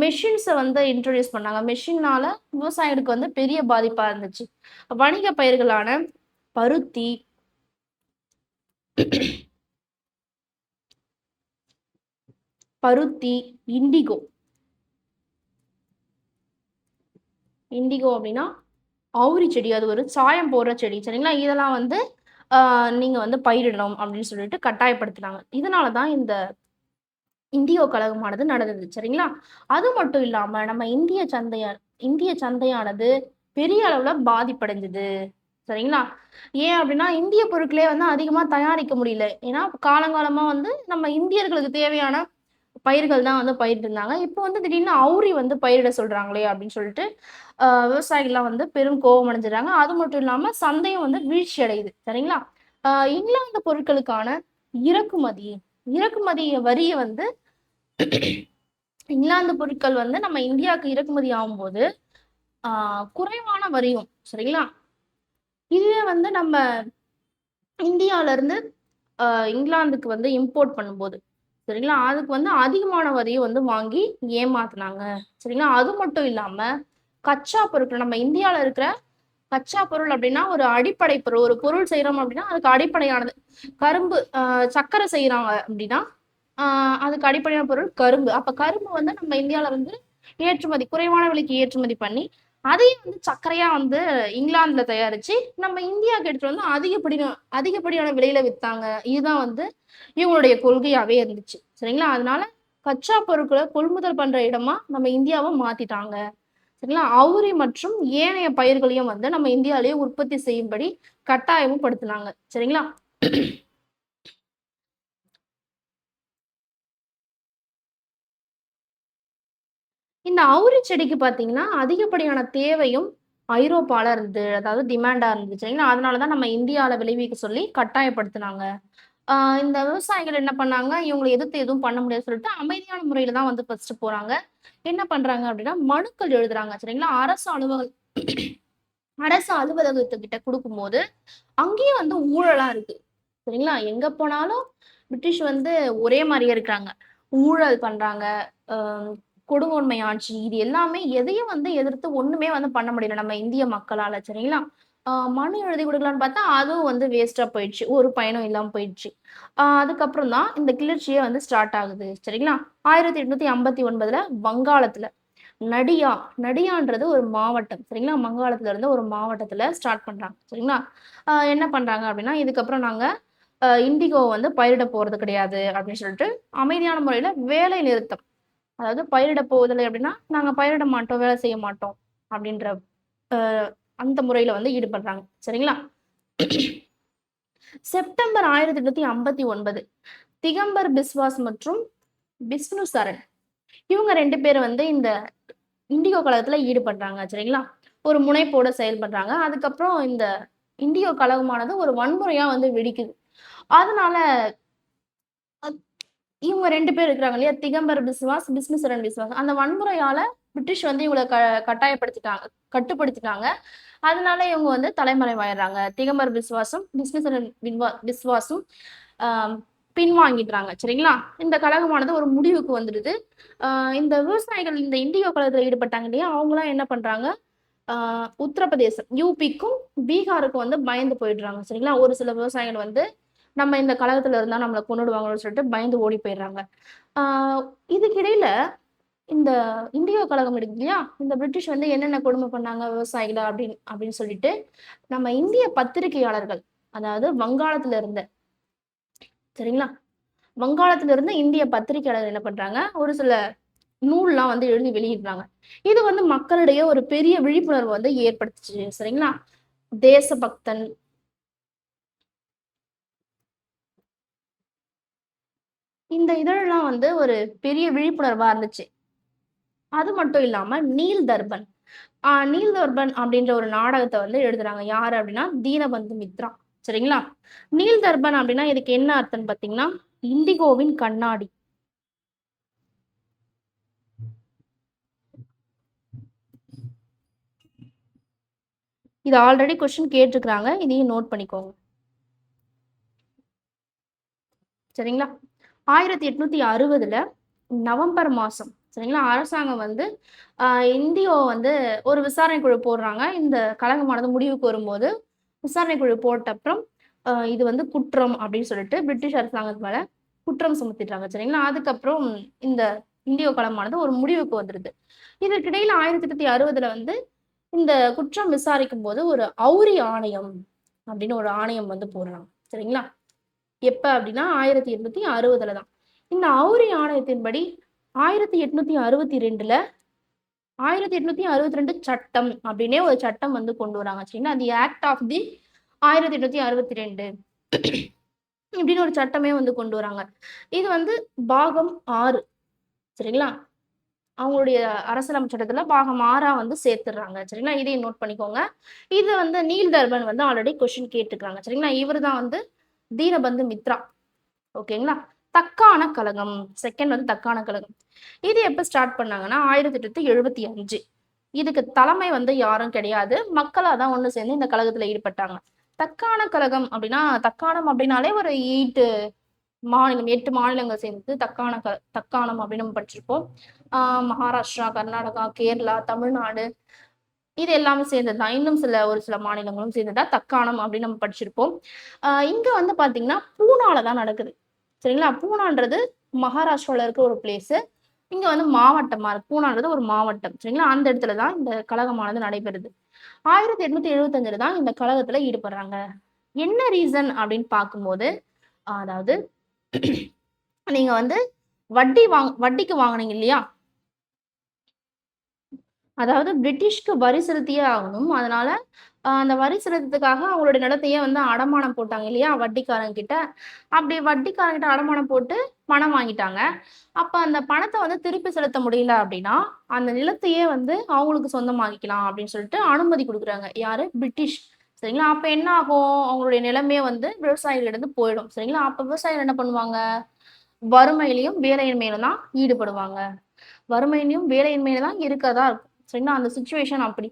மெஷின்ஸை வந்து இன்ட்ரோடியூஸ் பண்ணாங்க. மெஷின்னால விவசாயிகளுக்கு வந்து பெரிய பாதிப்பா இருந்துச்சு. வணிக பயிர்களான பருத்தி, இண்டிகோ. இண்டிகோ அப்படின்னா அவுரி செடி. அது ஒரு சாயம் போடுற செடி. சரிங்களா? இதெல்லாம் வந்து நீங்க வந்து பயிரிடணும் அப்படின்னு சொல்லிட்டு கட்டாயப்படுத்தினாங்க. இதனாலதான் இந்த இந்தியோ கழகமானது நடந்தது. சரிங்களா? அது மட்டும் இல்லாம நம்ம இந்திய சந்தையானது பெரிய அளவுல பாதிப்படைஞ்சது. சரிங்களா? ஏன் அப்படின்னா இந்திய பொருட்களே வந்து அதிகமா தயாரிக்க முடியல. ஏன்னா காலங்காலமா வந்து நம்ம இந்தியர்களுக்கு தேவையான பயிர்கள் தான் வந்து பயிரிட்டு இருந்தாங்க. இப்போ வந்து திடீர்னு அவுரி வந்து பயிரிட சொல்றாங்களே அப்படின்னு சொல்லிட்டு விவசாயிகள்லாம் வந்து பெரும் கோபம் அடைஞ்சிடறாங்க. அது மட்டும் இல்லாம சந்தையும் வந்து வீழ்ச்சி அடையுது. சரிங்களா? இங்கிலாந்து பொருட்களுக்கான இறக்குமதி இறக்குமதி வரிய வந்து இங்கிலாந்து பொருட்கள் வந்து நம்ம இந்தியாவுக்கு இறக்குமதி ஆகும்போது குறைவான வரியும். சரிங்களா? இதுவே வந்து நம்ம இந்தியால இருந்து இங்கிலாந்துக்கு வந்து இம்போர்ட் பண்ணும்போது சரிங்களா அதுக்கு வந்து அதிகமான வரியை வந்து வாங்கி ஏமாத்துனாங்க. சரிங்களா? அது மட்டும் இல்லாம கச்சா பொருட்கள் நம்ம இந்தியால இருக்கிற கச்சா பொருள் அப்படின்னா ஒரு அடிப்படை பொருள். ஒரு பொருள் செய்யறோம் அப்படின்னா அதுக்கு அடிப்படையானது கரும்பு. சர்க்கரை செய்யறாங்க அப்படின்னா அதுக்கு அடிப்படையான பொருள் கரும்பு. அப்ப கரும்பு வந்து நம்ம இந்தியால வந்து ஏற்றுமதி குறைவான விலைக்கு ஏற்றுமதி பண்ணி அதையும் வந்து சர்க்கரையா வந்து இங்கிலாந்துல தயாரிச்சு நம்ம இந்தியாவுக்கு எடுத்துட்டு வந்து அதிகப்படியான விலையில வித்தாங்க. இதுதான் வந்து இவங்களுடைய கொள்கையாவே இருந்துச்சு. சரிங்களா? அதனால கச்சா பொருட்களை கொள்முதல் பண்ற இடமா நம்ம இந்தியாவை மாத்திட்டாங்க. சரிங்களா? அவுரி மற்றும் ஏனைய பயிர்களையும் வந்து நம்ம இந்தியாவிலேயே உற்பத்தி செய்யும்படி கட்டாயமும் படுத்துனாங்க. சரிங்களா? இந்த அவுரி செடிக்கு பார்த்தீங்கன்னா, அதிகப்படியான தேவையும் ஐரோப்பால இருந்து, அதாவது டிமாண்டா இருந்துச்சு. சரிங்களா? அதனால தான் நம்ம இந்தியால விளைவிக்க சொல்லி கட்டாயப்படுத்துனாங்க. ஆ இந்த விவசாயிகள் என்ன பண்ணாங்க, இவங்கள எதிர்த்து எதுவும் பண்ண முடியாதுன்னு சொல்லிட்டு அமைதியான முறையில தான் வந்து ஃபர்ஸ்ட்டு போறாங்க. என்ன பண்றாங்க அப்படின்னா, மனுக்கள் எழுதுறாங்க. சரிங்களா? அரசு அலுவலகத்துக்கிட்ட குடுக்கும்போது, அங்கேயும் வந்து ஊழலா இருக்கு. சரிங்களா? எங்க போனாலும் பிரிட்டிஷ் வந்து ஒரே மாரியே இருக்காங்க. ஊழல் பண்றாங்க. அ கொடுங்கோன்மை ஆட்சி இது எல்லாமே எதையும் வந்து எதிர்த்து ஒண்ணுமே வந்து பண்ண முடியல நம்ம இந்திய மக்களால. சரிங்களா? மனு எழுதி குடுக்கலான்னு பார்த்தா, அதுவும் வந்து வேஸ்ட்டா போயிடுச்சு. ஒரு பயனும் இல்லாம போயிடுச்சு. அதுக்கப்புறம் தான் இந்த கிளர்ச்சியே வந்து ஸ்டார்ட் ஆகுது. சரிங்களா? 1859ல வங்காளத்துல நடியா நடியான்றது ஒரு மாவட்டம். சரிங்களா? வங்காளத்துல இருந்த ஒரு மாவட்டத்துல ஸ்டார்ட் பண்றாங்க. சரிங்களா? என்ன பண்றாங்க அப்படின்னா, இதுக்கப்புறம் நாங்க இண்டிகோ வந்து பயிரிட போறது கிடையாது அப்படின்னு சொல்லிட்டு அமைதியான முறையில வேலை நிறுத்தம். அதாவது பயிரிட போவதில்லை அப்படின்னா, நாங்க பயிரிட மாட்டோம், வேலை செய்ய மாட்டோம் அப்படின்ற அ அந்த முறையில வந்து ஈடுபடுறாங்க. சரிங்களா? செப்டம்பர் 1859 திகம்பர் பிஸ்வாஸ் மற்றும் விஷ்ணு சரண் இவங்க 2 பேரும் வந்து இந்த இண்டிகோ கழகத்துல ஈடுபடுறாங்க. சரிங்களா? ஒரு முனைப்போட செயல்படுறாங்க. அதுக்கப்புறம் இந்த இண்டிகோ கழகமானது ஒரு வன்முறையா வந்து வெடிக்குது. அதனால இவங்க 2 பேர் இருக்கிறாங்க இல்லையா? திகம்பர் பிஸ்வாஸ், விஷ்ணுசரண் பிஸ்வாஸ். அந்த வன்முறையால பிரிட்டிஷ் வந்து இவங்கள கட்டாயப்படுத்திட்டாங்க, கட்டுப்படுத்திட்டாங்க. அதனால இவங்க வந்து தலைமறைவாயிடுறாங்க. திகம்பர் பிஸ்வாசும், விஷ்ணுசரண் பிஸ்வாசும் ஆ பின்வாங்கிடுறாங்க. சரிங்களா? இந்த கழகமானது ஒரு முடிவுக்கு வந்துடுது. இந்த விவசாயிகள் இந்த இண்டிகோ கழகத்துல ஈடுபட்டாங்க இல்லையா? அவங்கலாம் என்ன பண்றாங்க, ஆ உத்தரப்பிரதேசம், யூபிக்கும், பீகாருக்கும் வந்து பயந்து போயிடுறாங்க. சரிங்களா? ஒரு சில விவசாயிகள் வந்து நம்ம இந்த கழகத்துல இருந்தா நம்மள கொன்னுடுவாங்கன்னு சொல்லிட்டு பயந்து ஓடி போயிடுறாங்க. ஆ இதுக்கிடையில இந்த இண்டிகோ கழகம் இருக்கு இல்லையா? இந்த பிரிட்டிஷ் வந்து என்னென்ன கொடுமை பண்ணாங்க விவசாயிகள அப்படின்னு அப்படின்னு சொல்லிட்டு, நம்ம இந்திய பத்திரிகையாளர்கள், அதாவது வங்காளத்துல இருந்த சரிங்களா? வங்காளத்துல இருந்து இந்திய பத்திரிகையாளர் என்ன பண்றாங்க, ஒரு சில நூல்லாம் வந்து எழுதி வெளியிடுறாங்க. இது வந்து மக்களிடையே ஒரு பெரிய விழிப்புணர்வு வந்து ஏற்படுத்துச்சு. சரிங்களா? தேசபக்தன் இந்த இதழெல்லாம் வந்து ஒரு பெரிய விழிப்புணர்வா இருந்துச்சு. அது மட்டும் இல்லாம நீல் தர்பன். நீல் தர்பன் அப்படின்ற ஒரு நாடகத்த வந்து எழுதுறாங்க. யாரு அப்படின்னா, தீனபந்து மித்ரா. சரிங்களா? நீல் தர்பன் அப்படின்னா இதுக்கு என்ன அர்த்தம்ன்னு பார்த்தீங்கன்னா, இண்டிகோவின் கண்ணாடி. இது ஆல்ரெடி கொஸ்டின் கேட்டுருக்காங்க. இதையும் நோட் பண்ணிக்கோங்க. சரிங்களா? 1860ல நவம்பர் மாசம் சரிங்களா? அரசாங்கம் வந்து அ இண்டிகோ வந்து ஒரு விசாரணை குழு போடுறாங்க. இந்த கழகமானது முடிவுக்கு வரும்போது, விசாரணை குழு போட்டப்புறம், இது வந்து குற்றம் அப்படின்னு சொல்லிட்டு பிரிட்டிஷ் அரசாங்கத்து மேல குற்றம் சுமத்திட்டாங்க. சரிங்களா? அதுக்கப்புறம் இந்த இண்டிகோ கழகமானது ஒரு முடிவுக்கு வந்துருது. இதற்கிடையில 1860ல வந்து இந்த குற்றம் விசாரிக்கும்போது ஒரு அவுரி ஆணையம் அப்படின்னு ஒரு ஆணையம் வந்து போடுறாங்க. சரிங்களா? எப்ப அப்படின்னா 1860ல தான். இந்த அவுரி ஆணையத்தின்படி 1862ல 1862 சட்டம் அப்படின்னே ஒரு சட்டம் வந்து கொண்டு வராங்க. சரிங்களா? தி ஆக்ட் ஆஃப் தி 1862 இப்படின்னு ஒரு சட்டமே வந்து கொண்டு வராங்க. இது வந்து பாகம் 6 சரிங்களா? அவங்களுடைய அரசியலமைப்பு சட்டத்துல பாகம் 6ஆ வந்து சேர்த்துடுறாங்க. சரிங்களா? இதையும் நோட் பண்ணிக்கோங்க. இது வந்து நீல் தர்பன் வந்து ஆல்ரெடி கொஸ்டின் கேட்டுருக்காங்க. சரிங்களா? இவரு தான் வந்து தீனபந்து மித்ரா. ஓகேங்களா? தக்காண கழகம். செகண்ட் வந்து தக்காண கழகம். இது எப்ப ஸ்டார்ட் பண்ணாங்கன்னா, 1875. இதுக்கு தலைமை வந்து யாரும் கிடையாது. மக்களா தான் ஒண்ணு சேர்ந்து இந்த கழகத்துல ஈடுபட்டாங்க. தக்காண கழகம் அப்படின்னா, தக்காணம் அப்படின்னாலே ஒரு 8 மாநிலங்கள் சேர்ந்தது தக்காணம் அப்படின்னு நம்ம படிச்சிருப்போம். மகாராஷ்டிரா, கர்நாடகா, கேரளா, தமிழ்நாடு இது எல்லாமே சேர்ந்தது தான். இன்னும் ஒரு சில மாநிலங்களும் சேர்ந்தது தான் தக்காணம் அப்படின்னு நம்ம படிச்சிருப்போம். இங்க வந்து பார்த்தீங்கன்னா, பூனால தான் நடக்குது. சரிங்களா? பூனான்றது மகாராஷ்டிரால இருக்க ஒரு பிளேஸு. இங்க வந்து மாவட்டமா இருக்கு. பூனான்றது ஒரு மாவட்டம். சரிங்களா? அந்த இடத்துல தான் இந்த கழகமானது நடைபெறுது. 1875ல தான் இந்த கழகத்துல ஈடுபடுறாங்க. என்ன ரீசன் அப்படின்னு பார்க்கும்போது, அதாவது நீங்க வந்து வட்டிக்கு வாங்குனீங்க இல்லையா? அதாவது பிரிட்டிஷ்க்கு வரி செலுத்தியே ஆகணும். அதனால அந்த வரி செலுத்ததுக்காக அவங்களுடைய நிலத்தையே வந்து அடமானம் போட்டாங்க இல்லையா? வட்டிக்காரங்க கிட்ட. அப்படி வட்டிக்காரங்கிட்ட அடமானம் போட்டு பணம் வாங்கிட்டாங்க. அப்ப அந்த பணத்த வந்து திருப்பி செலுத்த முடியல அப்படின்னா, அந்த நிலத்தையே வந்து அவங்களுக்கு சொந்தமாக்கிக்கலாம் அப்படின்னு சொல்லிட்டு அனுமதி குடுக்குறாங்க. யாரு? பிரிட்டிஷ். சரிங்களா? அப்ப என்ன ஆகும்? அவங்களுடைய நிலமே வந்து விவசாயிகளிடந்து போயிடும். சரிங்களா? அப்ப விவசாயிகள் என்ன பண்ணுவாங்க? வறுமையிலயும், வேலையின்மையிலும் தான் ஈடுபடுவாங்க. வறுமையிலயும், வேலையின்மையில தான் இருக்கறதா இருக்கும். சரிங்களா? அந்த சிச்சுவேஷன் அப்படி.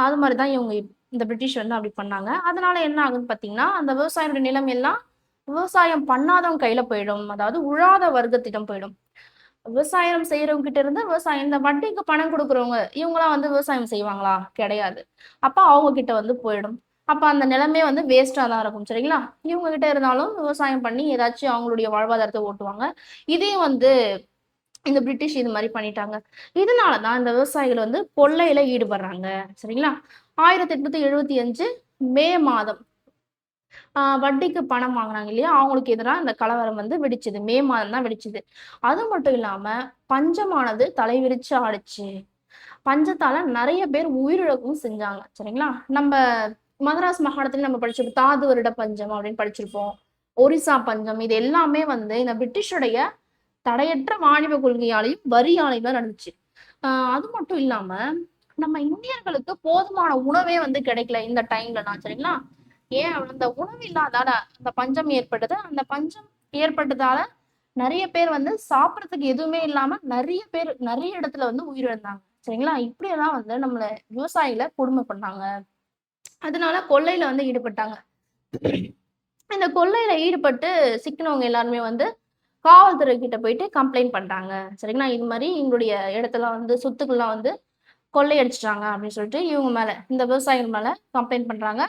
அது மாரி தான் இவங்க இந்த பிரிட்டிஷ் வந்து அப்படி பண்ணாங்க. அதனால என்ன ஆகுதுன்னு பார்த்தீங்கன்னா, அந்த விவசாயியோட நிலம் எல்லாம் விவசாயம் பண்ணாதவங்க கையில போயிடும். அதாவது உழாத வர்க்கத்திடம் போயிடும். விவசாயம் செய்றவங்க கிட்ட இருந்து விவசாயம் இந்த வட்டிக்கு பணம் குடுக்குறவங்க, இவங்கலாம் வந்து விவசாயம் செய்வாங்களா? கிடையாது. அப்ப அவங்க கிட்ட வந்து போயிடும். அப்ப அந்த நிலமே வந்து வேஸ்ட்டா தான் இருக்கும். சரிங்களா? இவங்க கிட்ட இருந்தாலும் விவசாயம் பண்ணி ஏதாச்சும் அவங்களுடைய வாழ்வாதாரத்த ஓட்டுவாங்க. இதையும் வந்து இந்த பிரிட்டிஷ் இது மாரி பண்ணிட்டாங்க. இதனால தான் இந்த விவசாயிகள் வந்து கொள்ளையில ஈடுபடுறாங்க. சரிங்களா? 1875 மே மாதம் வட்டிக்கு பணம் வாங்குனாங்க இல்லையா? அவங்களுக்கு எதிரா இந்த கலவரம் வந்து வெடிச்சது. மே மாதம் தான் வெடிச்சது. அது மட்டும் இல்லாம பஞ்சமானது தலைவிரிச்சு ஆடுச்சு. பஞ்சத்தால நெறைய பேர் உயிரிழக்கவும் செஞ்சாங்க. சரிங்களா? நம்ப மதராஸ் மாகாணத்துல நம்ம படிச்சிருப்போம். தாது வருட பஞ்சம் அப்படின்னு படிச்சிருப்போம். ஒரிசா பஞ்சம் இது எல்லாமே வந்து இந்த பிரிட்டிஷுடைய தடையற்ற வாணிப கொள்கையாலையும், வரியாலையும் தான் நடந்துச்சு. அது மட்டும் இல்லாம, நம்ம இந்தியர்களுக்கு போதுமான உணவே வந்து கிடைக்கல இந்த டைம்லலாம் சரிங்களா? ஏன் அந்த உணவு இல்லாதால அந்த பஞ்சம் ஏற்பட்டது. அந்த பஞ்சம் ஏற்பட்டதால நெறைய பேர் வந்து சாப்பிடறதுக்கு எதுவுமே இல்லாம நெறைய பேர் நெறைய இடத்துல வந்து உயிரிழந்தாங்க. சரிங்களா? இப்படியெல்லாம் வந்து நம்மள விவசாயிகள கொடுமை பண்ணாங்க. அதனால கொள்ளையில வந்து ஈடுபட்டாங்க. இந்த கொள்ளையில ஈடுபட்டு சிக்கினவங்க எல்லாருமே வந்து காவல்துறை கிட்ட போயிட்டு கம்ப்ளைண்ட் பண்றாங்க. சரிங்களா? இது மாரி எங்களுடைய இடத்தெல்லாம் வந்து சொத்துக்கள்லாம் வந்து கொள்ளையடிச்சுட்டாங்க அப்படின்னு சொல்லிட்டு இவங்க மேல, இந்த விவசாயிகள் மேல கம்ப்ளைண்ட் பண்றாங்க.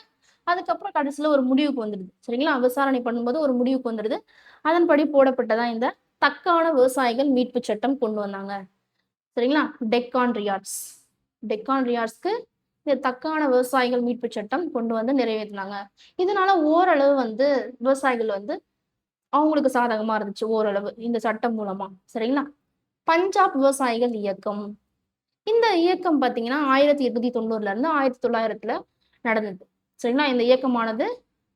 அதுக்கப்புறம் கடைசியில ஒரு முடிவுக்கு வந்துடுது. சரிங்களா? விசாரணை பண்ணும்போது ஒரு முடிவுக்கு வந்துடுது. அதன்படி போடப்பட்டதா இந்த தக்கான விவசாயிகள் மீட்பு சட்டம் கொண்டு வந்தாங்க. சரிங்களா? டெக்கான் ரியாட்ஸ். டெக்கான் ரியாட்ஸ்க்கு இந்த தக்கான விவசாயிகள் மீட்பு சட்டம் கொண்டு வந்து நிறைவேத்துனாங்க. இதனால ஓரளவு வந்து விவசாயிகள் வந்து அவங்களுக்கு சாதகமா இருந்துச்சு ஓரளவு. இந்த சட்டம் மூலமா. சரிங்களா? பஞ்சாப் விவசாயிகள் இயக்கம். இந்த இயக்கம் பார்த்தீங்கன்னா, 1890ல இருந்து 1900ல நடந்தது. சரிங்களா? இந்த இயக்கமானது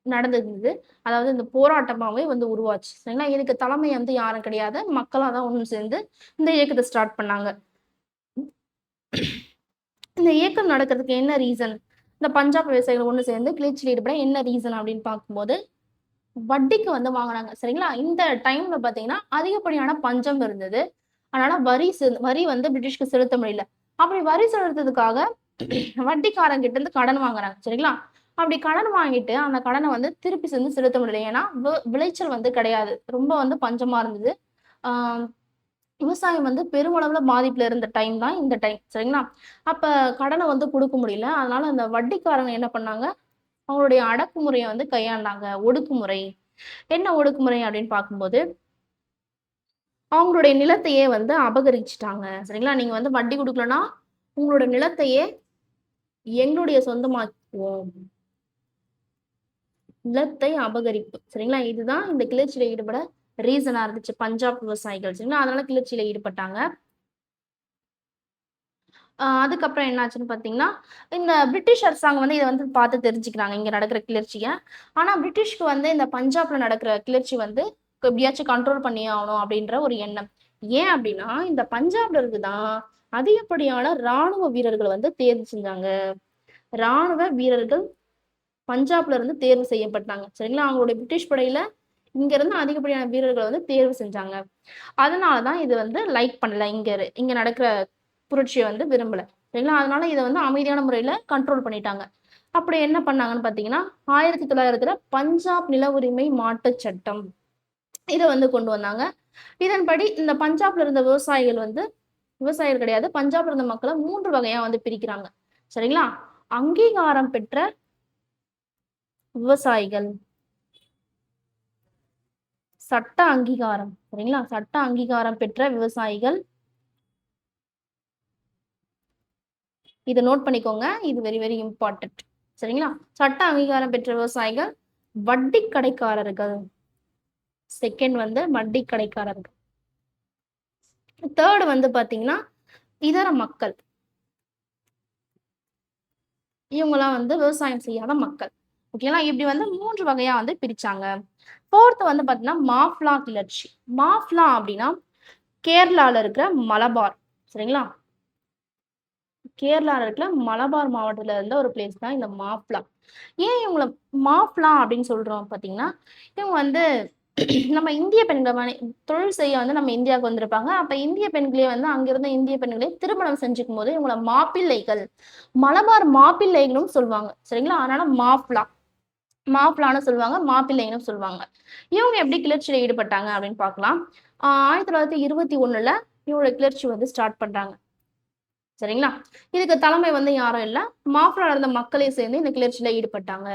நடந்திருந்தது. அதாவது இந்த போராட்டமாவே வந்து உருவாச்சு. சரிங்களா? இதுக்கு தலைமை வந்து யாரும் கிடையாது. மக்களா தான் ஒண்ணு சேர்ந்து இந்த இயக்கத்த ஸ்டார்ட் பண்ணாங்க. இந்த இயக்கம் நடக்கிறதுக்கு என்ன ரீசன்? இந்த பஞ்சாப் விவசாயிகள் ஒண்ணு சேர்ந்து கிளர்ச்சியில ஈடுபட என்ன ரீசன் அப்படின்னு பார்க்கும்போது, வட்டிக்கு வந்து வாங்குனாங்க. சரிங்களா? இந்த டைம்ல பார்த்தீங்கன்னா, அதிகப்படியான பஞ்சம் இருந்தது. அதனால வரி வந்து பிரிட்டிஷ்க்கு செலுத்த முடியல. அப்படி வரி செலுத்துறதுக்காக வட்டிக்காரங்கிட்ட இருந்து கடன் வாங்குறாங்க. சரிங்களா? அப்படி கடன் வாங்கிட்டு, அந்த கடன வந்து திருப்பி செலுத்த முடியல. ஏன்னா, விளைச்சல் வந்து கிடையாது. ரொம்ப வந்து பஞ்சமா இருந்தது. ஆ விவசாயம் வந்து பெருமளவுல பாதிப்புல இருந்த டைம் தான் இந்த டைம். சரிங்களா? அப்ப கடன வந்து குடுக்க முடியல. அதனால அந்த வட்டிக்காரங்க என்ன பண்ணாங்க, அவங்களுடைய அடக்குமுறைய வந்து கையாண்டாங்க. ஒடுக்குமுறை. என்ன ஒடுக்குமுறை அப்படின்னு பார்க்கும்போது, அவங்களுடைய நிலத்தையே வந்து அபகரிச்சுட்டாங்க. சரிங்களா? நீங்க வந்து வட்டி குடுக்கலன்னா, உங்களோட நிலத்தையே எங்களுடைய சொந்தமாக்குவோம். நிலத்தை அபகரிப்பு. சரிங்களா? இதுதான் இந்த கிளர்ச்சியில ஈடுபட ரீசனா இருந்துச்சு. பஞ்சாப் விவசாயிகள். சரிங்களா? அதனால கிளர்ச்சியில ஈடுபட்டாங்க. அதுக்கப்புறம் என்னாச்சுன்னு பார்த்தீங்கன்னா, இந்த பிரிட்டிஷ் அரசாங்கம் வந்து இத வந்து பார்த்து தெரிஞ்சுக்கிறாங்க. இங்க நடக்கிற கிளர்ச்சிய. ஆனா பிரிட்டிஷ்க்கு வந்து இந்த பஞ்சாப்ல நடக்கிற கிளர்ச்சி வந்து எப்படியாச்சும் கண்ட்ரோல் பண்ணியே ஆகணும் அப்படின்ற ஒரு எண்ணம். ஏன் அப்படின்னா, இந்த பஞ்சாப்ல இருந்து தான் அதிகப்படியான ராணுவ வீரர்கள் வந்து தேர்வு செஞ்சாங்க. ராணுவ வீரர்கள் பஞ்சாப்ல இருந்து தேர்வு செய்யப்பட்டாங்க. சரிங்களா? அவங்களுடைய பிரிட்டிஷ் படையில இங்க இருந்து அதிகப்படியான வீரர்கள் வந்து தேர்வு செஞ்சாங்க. அதனால தான் இது வந்து லைக் பண்ணல. இங்க நடக்கிற புரட்சிய வந்து விரும்பல. சரிங்களா? அதனால இத வந்து அமைதியான முறையில கண்ட்ரோல் பண்ணிட்டாங்க. அப்படி என்ன பண்ணாங்கன்னு பார்த்தீங்கன்னா, 1900ல பஞ்சாப் நில உரிமை மாற்றுச் சட்டம். இத வந்து கொண்டு வந்தாங்க. இதன்படி இந்த பஞ்சாப்ல இருந்த விவசாயிகள் கிடையாது. பஞ்சாப்ல இருந்த மக்கள 3 வகையா வந்து பிரிக்கிறாங்க. சரிங்களா? அங்கீகாரம் பெற்ற விவசாயிகள், சட்ட அங்கீகாரம். சரிங்களா? சட்ட அங்கீகாரம் பெற்ற விவசாயிகள். இத நோட் பண்ணிக்கோங்க. இது வெரி, வெரி இம்பார்ட்டன்ட். சரிங்களா? சட்ட அங்கீகாரம் பெற்ற விவசாயிகள், வட்டி கடைக்காரர்கள். செகண்ட் வந்து வட்டி கடைக்காரர்கள். தேர்டு வந்து பார்த்தீங்கன்னா, இதர மக்கள். இவங்கலாம் வந்து விவசாயம் செய்யாத மக்கள். ஓகேங்களா? இப்படி வந்து 3 வகையா வந்து பிரிச்சாங்க. 4த் வந்து பார்த்தீங்கன்னா, மாஃப்லா கிளர்ச்சி. மாஃப்லா அப்படின்னா, கேரளால இருக்கிற மலபார். சரிங்களா? கேரளால இருக்கிற மலபார் மாவட்டத்துல இருந்த ஒரு பிளேஸ் தான் இந்த மாஃப்லா. ஏன் இவங்கள மாஃப்லா அப்படின்னு சொல்றோம் பார்த்தீங்கன்னா, இவங்க வந்து நம்ம இந்திய பெண்கள் மாரி தொழில் செய்ய வந்து நம்ம இந்தியாவுக்கு வந்திருப்பாங்க. அப்ப இந்திய பெண்களே வந்து அங்க இருந்த இந்திய பெண்களே திருமணம் செஞ்சுக்கும்போது இவங்கள மாப்பிள்ளைகள், மலபார் மாப்பிள்ளைகளும் சொல்லுவாங்க. சரிங்களா? அதனால மாஃப்லா. மாஃப்லான்னு சொல்லுவாங்க. மாப்பிள்ளைன்னு சொல்லுவாங்க. இவங்க எப்படி கிளர்ச்சியில ஈடுபட்டாங்க அப்படின்னு பார்க்கலாம். 1921ல இவங்களோட கிளர்ச்சி வந்து ஸ்டார்ட் பண்றாங்க. சரிங்களா? இதுக்கு தலைமை வந்து யாரும் இல்ல. மாஃப்லால இருந்த மக்களே சேர்ந்து இந்த கிளர்ச்சியில ஈடுபட்டாங்க.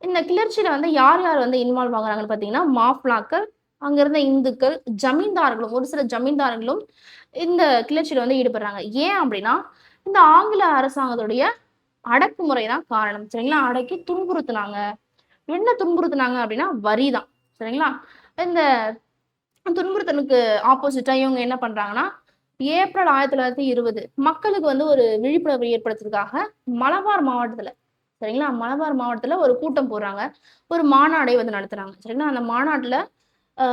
இந்த கிளர்ச்சியில வந்து யார் யார் வந்து இன்வால்வ் ஆகுறாங்கன்னு பார்த்தீங்கன்னா, மாஃப்லாக்கள், அங்க இருந்த இந்துக்கள், ஜமீன்தார்களும் ஒரு சில ஜமீன்தார்களும் இந்த கிளர்ச்சியில வந்து ஈடுபடுறாங்க. ஏன் அப்படின்னா, இந்த ஆங்கில அரசாங்கத்துடைய அடக்குமுறை தான் காரணம். சரிங்களா? அடக்கி துன்புறுத்துனாங்க. என்ன துன்புறுத்துனாங்க அப்படின்னா, வரி தான். சரிங்களா? இந்த துன்புறுத்தலுக்கு ஆப்போசிட்டா இவங்க என்ன பண்றாங்கன்னா, ஏப்ரல் 1920 மக்களுக்கு வந்து ஒரு விழிப்புணர்வு ஏற்படுத்துறதுக்காக மலபார் மாவட்டத்துல சரிங்களா? மலபார் மாவட்டத்துல ஒரு கூட்டம் போடுறாங்க. ஒரு மாநாடே வந்து நடத்துறாங்க. சரிங்களா? அந்த மாநாட்டுல ஆ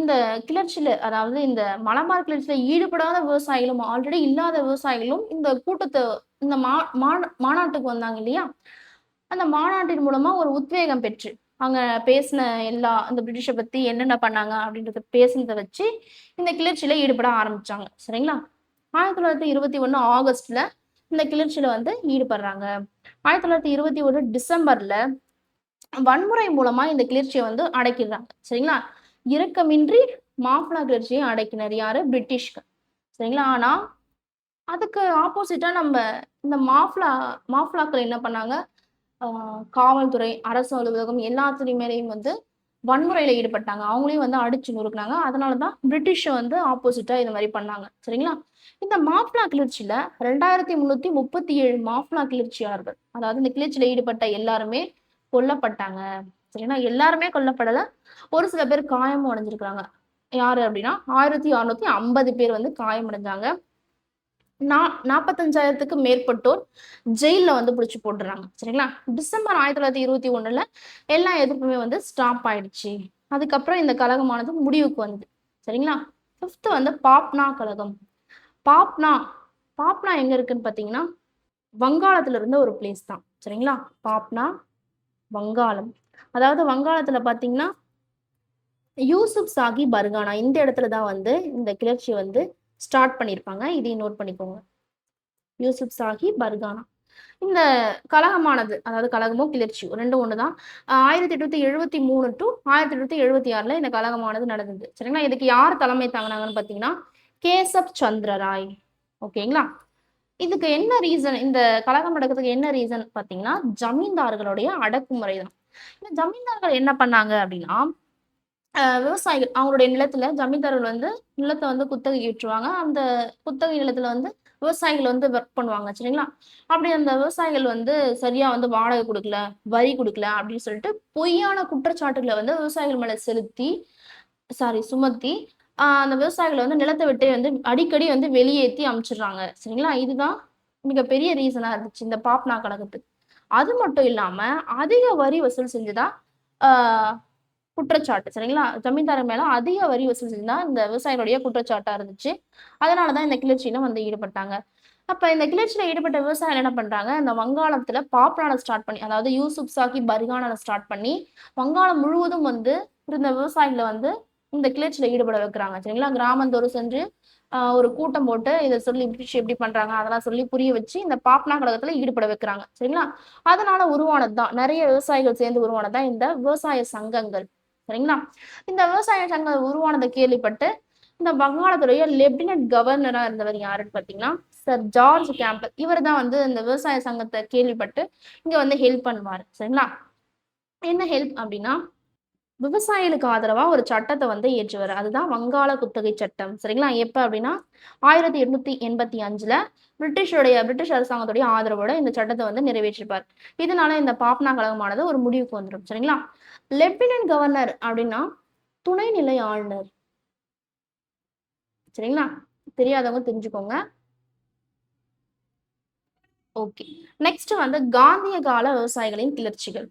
இந்த கிளர்ச்சியில அதாவது இந்த மலபார் கிளர்ச்சியில ஈடுபடாத விவசாயிகளும், ஆல்ரெடி இல்லாத விவசாயிகளும் இந்த கூட்டத்த இந்த மாநாட்டுக்கு வந்தாங்க இல்லையா? அந்த மாநாட்டின் மூலமா ஒரு உத்வேகம் பெற்று, அங்க பேசின எல்லா அந்த பிரிட்டிஷ பத்தி என்னென்ன பண்ணாங்க அப்படின்றத பேசினத வச்சு, இந்த கிளர்ச்சியில ஈடுபட ஆரம்பிச்சாங்க. சரிங்களா? 1921 ஆகஸ்ட்ல இந்த கிளர்ச்சியில வந்து ஈடுபடுறாங்க. 1921 டிசம்பர்ல வன்முறை மூலமா இந்த கிளர்ச்சிய வந்து அடக்கிடுறாங்க. சரிங்களா? இரக்கமின்றி மாஃப்லா கிளர்ச்சிய அடக்கினர் யாரு? பிரிட்டிஷ்கள். சரிங்களா? ஆனா, அதுக்கு ஆப்போசிட்டா நம்ப இந்த மாஃப்லாக்கள் என்ன பண்ணாங்க? ஆ காவல்துறை, அரசு அலுவலகம் எல்லாத்துலயும் மேலயும் வந்து வன்முறையில ஈடுபட்டாங்க. அவங்களையும் வந்து அடிச்சு நொறுக்குனாங்க. அதனால தான் பிரிட்டிஷ வந்து ஆப்போசிட்டா இது மாரி பண்ணாங்க. சரிங்களா? இந்த மாஃப்லா கிளர்ச்சியில 2337 மாஃப்லா கிளர்ச்சியாளர்கள், அதாவது இந்த கிளர்ச்சியில ஈடுபட்ட எல்லாருமே கொல்லப்பட்டாங்க. சரிங்களா? எல்லாருமே கொல்லப்படல. ஒரு சில பேர் காயமும் அடைஞ்சிருக்காங்க. யாரு அப்டின்னா, 1650 பேர் வந்து காயமடைஞ்சாங்க. 45,000க்கு மேற்பட்டோர் ஜெயில்ல வந்து புடிச்சு போட்டுறாங்க. சரிங்களா? டிசம்பர் 1921ல எல்லா எதிர்ப்புமே வந்து ஸ்டாப் ஆயிடுச்சு. அதுக்கப்புறம் இந்த கழகமானது முடிவுக்கு வந்தது. சரிங்களா? 5த் வந்து பாப்னா கழகம். பாப்னா பாப்னா எங்க இருக்குன்னு பார்த்தீங்கன்னா, வங்காளத்துல இருந்த ஒரு பிளேஸ் தான். சரிங்களா? பாப்னா, வங்காளம். அதாவது வங்காளத்துல பார்த்தீங்கன்னா, யூசுப் சாகி பர்கானா இந்த இடத்துல தான் வந்து இந்த கிளர்ச்சி வந்து ஸ்டார்ட் பண்ணியிருப்பாங்க. இதையும் நோட் பண்ணிக்கோங்க. யூசுப் சாகி பர்கானா. இந்த கழகமானது, அதாவது கழகமோ, கிளர்ச்சியோ 2ம் ஒண்ணு தான். 1873 டூ 1876ல இந்த கழகமானது நடந்தது. சரிங்களா? இதுக்கு யார் தலைமை தாங்குனாங்கன்னு பார்த்தீங்கன்னா, கேசப் சந்திர ராய். ஓகேங்களா? இதுக்கு என்ன ரீசன்? இந்த கலகம் நடக்கிறதுக்கு என்ன ரீசன் பார்த்தீங்கன்னா, ஜமீன்தார்களுடைய அடக்குமுறை தான். இந்த ஜமீன்தார்கள் என்ன பண்ணாங்க அப்படின்னா, விவசாயிகள் அவங்களுடைய நிலத்துல ஜமீன்தார்கள் வந்து நிலத்த வந்து குத்தகைக்கு விட்டுருவாங்க. அந்த குத்தகை நிலத்துல வந்து விவசாயிகள் வந்து ஒர்க் பண்ணுவாங்க. சரிங்களா? அப்படி அந்த விவசாயிகள் வந்து சரியா வந்து வாடகை குடுக்கல, வரி குடுக்கல அப்படின்னு சொல்லிட்டு பொய்யான குற்றச்சாட்டுகள வந்து விவசாயிகள் மேல சுமத்தி, அந்த விவசாயிகள வந்து நிலத்த விட்டே வந்து அடிக்கடி வந்து வெளியேத்தி அனுப்பிச்சுடுறாங்க. சரிங்களா? இதுதான் மிகப்பெரிய ரீசனா இருந்துச்சு இந்த பாப்னா கழகத்துக்கு. அது மட்டும் இல்லாம அதிக வரி வசூல் செஞ்சதா ஆ குற்றச்சாட்டு. சரிங்களா? ஜமீன்தார் மேல அதிக வரி வசூல் செஞ்சதா இந்த விவசாயிகளுடைய குற்றச்சாட்டா இருந்துச்சு. அதனால தான் இந்த கிளர்ச்சியில வந்து ஈடுபட்டாங்க. அப்ப இந்த கிளர்ச்சியில ஈடுபட்ட விவசாயிகள் என்ன பண்றாங்க, இந்த வங்காளத்துல பாப்னால ஸ்டார்ட் பண்ணி, அதாவது யூசுப் சாஹிப் பர்கானால ஸ்டார்ட் பண்ணி, வங்காளம் முழுவதும் வந்து இருந்த விவசாயிகள வந்து இந்த கிளர்ச்சியில ஈடுபட வைக்கிறாங்க. சரிங்களா? கிராமந்தோறும் சென்று ஒரு கூட்டம் போட்டு இத சொல்லி பிரிட்டிஷ் எப்படி பண்றாங்க, அதெல்லாம் சொல்லி புரிய வச்சு, இந்த பாப்னா கழகத்துல ஈடுபட வைக்கிறாங்க. சரிங்களா? அதனால உருவானது தான். நெறைய விவசாயிகள் சேர்ந்து உருவானது தான் இந்த விவசாய சங்கங்கள். சரிங்களா? இந்த விவசாய சங்கம் உருவானத கேள்விப்பட்டு, இந்த வங்காளத்துடைய லெப்டினன்ட் கவர்னரா இருந்தவர் யாருன்னு பார்த்தீங்கன்னா, சர் ஜார்ஜ் கேம்பல். இவரு தான் வந்து இந்த விவசாய சங்கத்த கேள்விப்பட்டு, இங்க வந்து ஹெல்ப் பண்ணுவாரு. சரிங்களா? என்ன ஹெல்ப் அப்டின்னா, விவசாயிகளுக்கு ஆதரவா ஒரு சட்டத்த வந்து இயற்றுவாரு. அதுதான் வங்காள குத்தகை சட்டம். சரிங்களா? எப்ப அப்டின்னா, 1885ல பிரிட்டிஷ் அரசாங்கத்துடைய ஆதரவோட இந்த சட்டத்த வந்து நிறைவேற்றிருப்பார். இதனால இந்த பாப்னா கழகமானது ஒரு முடிவுக்கு வந்துரும். சரிங்களா? லெப்டினன்ட் கவர்னர் அப்டின்னா, துணைநிலை ஆளுநர். சரிங்களா? தெரியாதவங்க தெரிஞ்சுக்கோங்க. ஓகே. நெக்ஸ்ட் வந்து காந்திய கால விவசாயிகளின் கிளர்ச்சிகள்.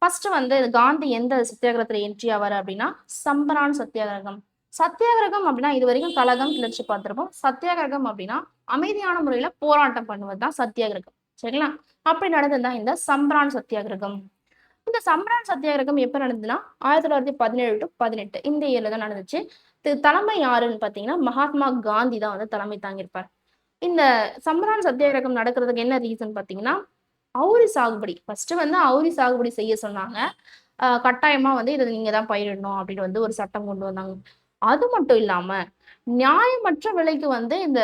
ஃபர்ஸ்ட் வந்து காந்தி எந்த சத்தியாகிரகத்துல என்ட்ரி ஆவாரு அப்படின்னா, சம்பரான் சத்தியாகிரகம். சத்தியாகிரகம் அப்படின்னா இதுவரைக்கும் கலகம், கிளர்ச்சி பார்த்திருப்போம். சத்தியாகிரகம் அப்படின்னா அமைதியான முறையில போராட்டம் பண்ணுவது தான் சத்தியாகிரகம். சரிங்களா? அப்படி நடந்தது தான் இந்த சம்பரான் சத்தியாகிரகம். இந்த சம்பரான் சத்தியாகிரகம் எப்ப நடந்ததுன்னா 1917 டு 18 இந்த இயர்ல தான் நடந்துச்சு. தலைமை யாருன்னு பார்த்தீங்கன்னா, மகாத்மா காந்தி தான் வந்து தலைமை தாங்கியிருப்பார். இந்த சம்பரான் சத்தியாகிரகம் நடக்கிறதுக்கு என்ன ரீசன் பார்த்தீங்கன்னா, அவுரி சாகுபடி. ஃபர்ஸ்ட் வந்து அவுரி சாகுபடி செய்ய சொன்னாங்க. கட்டாயமா வந்து இத நீங்க தான் பயிரிடணும் அப்படின்னு வந்து ஒரு சட்டம் கொண்டு வந்தாங்க. அது மட்டும் இல்லாம, நியாயமற்ற விலைக்கு வந்து இந்த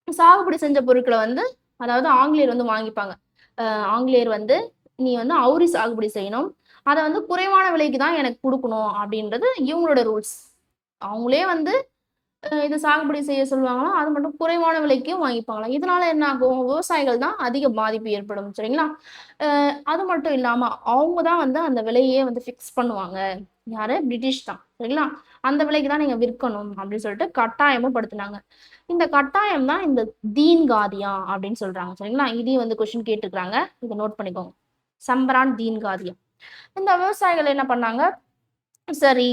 சாகுபடி செஞ்ச பொருட்கள வந்து அதாவது ஆங்கிலேயர் வந்து வாங்கிப்பாங்க. அ ஆங்கிலேயர் வந்து நீ வந்து அவுரி சாகுபடி செய்யணும். அத வந்து குறைவான விலைக்கு தான் எனக்கு குடுக்கணும் அப்படின்றது இவங்களோட ரூல்ஸ். அவங்களே வந்து இது சாகுபடி செய்ய சொல்லுவாங்களாம். அது மட்டும் குறைவான விலைக்கும் வாங்கிப்பாங்களாம். இதனால என்ன ஆகும்? விவசாயிகள் தான் அதிக பாதிப்பு ஏற்படும். சரிங்களா? அது மட்டும் இல்லாம, அவங்க தான் வந்து அந்த விலையே வந்து ஃபிக்ஸ் பண்ணுவாங்க. யாரு? பிரிட்டிஷ் தான். சரிங்களா? அந்த விலைக்கு தான் நீங்க விற்கணும் அப்படின்னு சொல்லிட்டு கட்டாயமும் படுத்துனாங்க. இந்த கட்டாயம் தான் இந்த தீன் காதியா அப்படின்னு சொல்றாங்க. சரிங்களா? இதையும் வந்து கொஸ்டின் கேட்டுருக்காங்க. இத நோட் பண்ணிக்கோங்க. சம்பரான் தீன் காதியா. இந்த விவசாயிகள் என்ன பண்ணாங்க? சரி,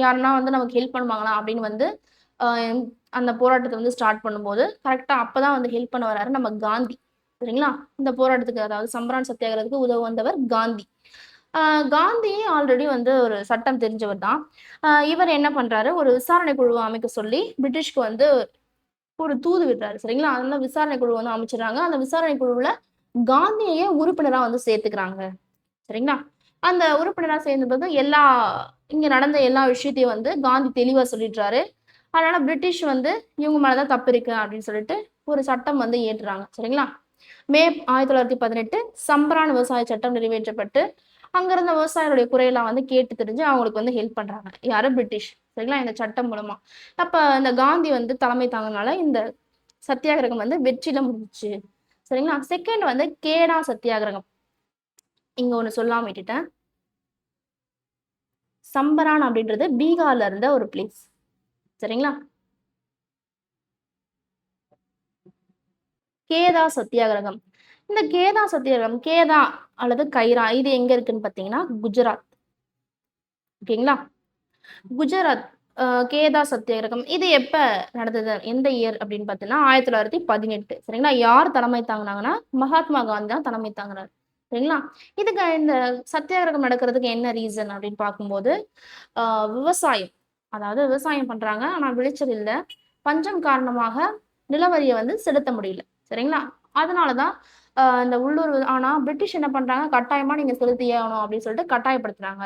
யாருன்னா வந்து நமக்கு ஹெல்ப் பண்ணுவாங்களா அப்படின்னு வந்து அ அந்த போராட்டத்த வந்து ஸ்டார்ட் பண்ணும்போது, கரெக்ட்டா அப்பதான் வந்து ஹெல்ப் பண்ண வராரு நம்ம காந்தி. சரிங்களா? இந்த போராட்டத்துக்கு அதாவது சம்பரான் சத்தியாகிரகத்துக்கு உதவ வந்தவர் காந்தி. அ காந்தி ஆல்ரெடி வந்து ஒரு சட்டம் தெரிஞ்சவர் தான். இவர் என்ன பண்றாரு, ஒரு விசாரணை குழுவ அமைக்க சொல்லி பிரிட்டிஷ்க்கு வந்து ஒரு தூது விடுறாரு. சரிங்களா? அதனால விசாரணை குழு வந்து அமைச்சுடுறாங்க. அந்த விசாரணை குழுவுல காந்தியையே உறுப்பினரா வந்து சேர்த்துக்கிறாங்க. சரிங்களா? அந்த உறுப்பினரா சேர்ந்தபோது இங்க நடந்த எல்லா விஷயத்தையும் வந்து காந்தி தெளிவா சொல்லிடுறாரு. அதனால பிரிட்டிஷ் வந்து இவங்க மேல தான் தப்பு இருக்கு அப்படின்னு சொல்லிட்டு ஒரு சட்டம் வந்து இயற்றுறாங்க. சரிங்களா? மே 1918 சம்பரான் விவசாய சட்டம் நிறைவேற்றப்பட்டு, அங்க இருந்த விவசாயிகளுடைய குறையெல்லாம் வந்து கேட்டு தெரிஞ்சு அவங்களுக்கு வந்து ஹெல்ப் பண்றாங்க. யாரு? பிரிட்டிஷ். சரிங்களா? இந்த சட்டம் மூலமா. அப்ப இந்த காந்தி வந்து தலைமை தாங்குனால இந்த சத்தியாகிரகம் வந்து வெற்றில முடிஞ்சுச்சு. சரிங்களா? செகண்ட் வந்து கேடா சத்தியாகிரகம். இங்க ஒண்ணு சொல்லாம விட்டுட்டேன். சம்பரான் அப்படின்றது பீகார்ல இருந்த ஒரு பிளேஸ். சரிங்களா? கேதா சத்தியாகிரகம். இந்த கேதா சத்தியாகிரகம், கேதா அல்லது கைரா இது எங்க இருக்குன்னு பார்த்தீங்கன்னா, குஜராத். ஓகேங்களா? குஜராத் கேதா சத்தியாகிரகம். இது எப்ப நடந்தது? எந்த இயர் அப்படின்னு பார்த்தீங்கன்னா, 1918 சரிங்களா? யார் தலைமை தாங்குனாங்கன்னா, மகாத்மா காந்தி தான் தலைமை தாங்குறாரு. சரிங்களா? இதுக்கு இந்த சத்தியாகிரகம் நடக்கிறதுக்கு என்ன ரீசன் அப்படின்னு பார்க்கும்போது, அ விவசாயம். அதாவது விவசாயம் பண்றாங்க. ஆனா விளைச்சல் இல்ல. பஞ்சம் காரணமாக நிலவரிய வந்து செலுத்த முடியல. சரிங்களா? அதனால தான் இந்த உள்ளூர் ஆனா பிரிட்டிஷ் என்ன பண்றாங்க, கட்டாயமா நீங்க செலுத்தியே ஆகணும் அப்படின்னு சொல்லிட்டு கட்டாயப்படுத்துறாங்க.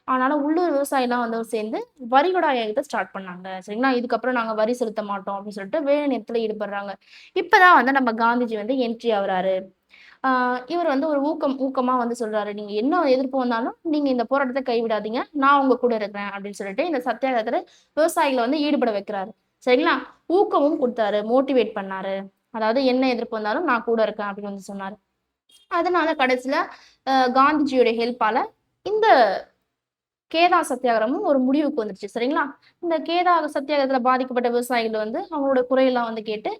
அதனால உள்ளூர் விவசாயிலாம் வந்து சேர்ந்து வரிகொடா இயக்கத்த ஸ்டார்ட் பண்ணாங்க. சரிங்களா? இதுக்கப்புறம் நாங்க வரி செலுத்த மாட்டோம் அப்படின்னு சொல்லிட்டு வேலை நிறுத்தத்துல ஈடுபடுறாங்க. இப்பதான் வந்து நம்ம காந்திஜி வந்து என்ட்ரி ஆகுறாரு. ஆ இவர் வந்து ஒரு ஊக்கமா வந்து சொல்றாரு. நீங்க என்ன எதிர்ப்பு வந்தாலும் நீங்க இந்த போராட்டத்த கைவிடாதீங்க. நான் உங்க கூட இருக்கிறேன் அப்படின்னு சொல்லிட்டு இந்த சத்தியாகிரகத்துல விவசாயிகள வந்து ஈடுபட வைக்கிறாரு. சரிங்களா? ஊக்கமும் குடுத்தாரு. மோட்டிவேட் பண்ணாரு. அதாவது என்ன எதிர்ப்பு வந்தாலும் நான் கூட இருக்கேன் அப்படின்னு வந்து சொன்னாரு. அதனால கடைசியில காந்திஜியோட ஹெல்ப்பால இந்த கேதா சத்தியாகிரமும் ஒரு முடிவுக்கு வந்துருச்சு. சரிங்களா? இந்த கேதா சத்தியாகிரகத்துல பாதிக்கப்பட்ட விவசாயிகள் வந்து அவங்களோட குறையெல்லாம் வந்து கேட்டு,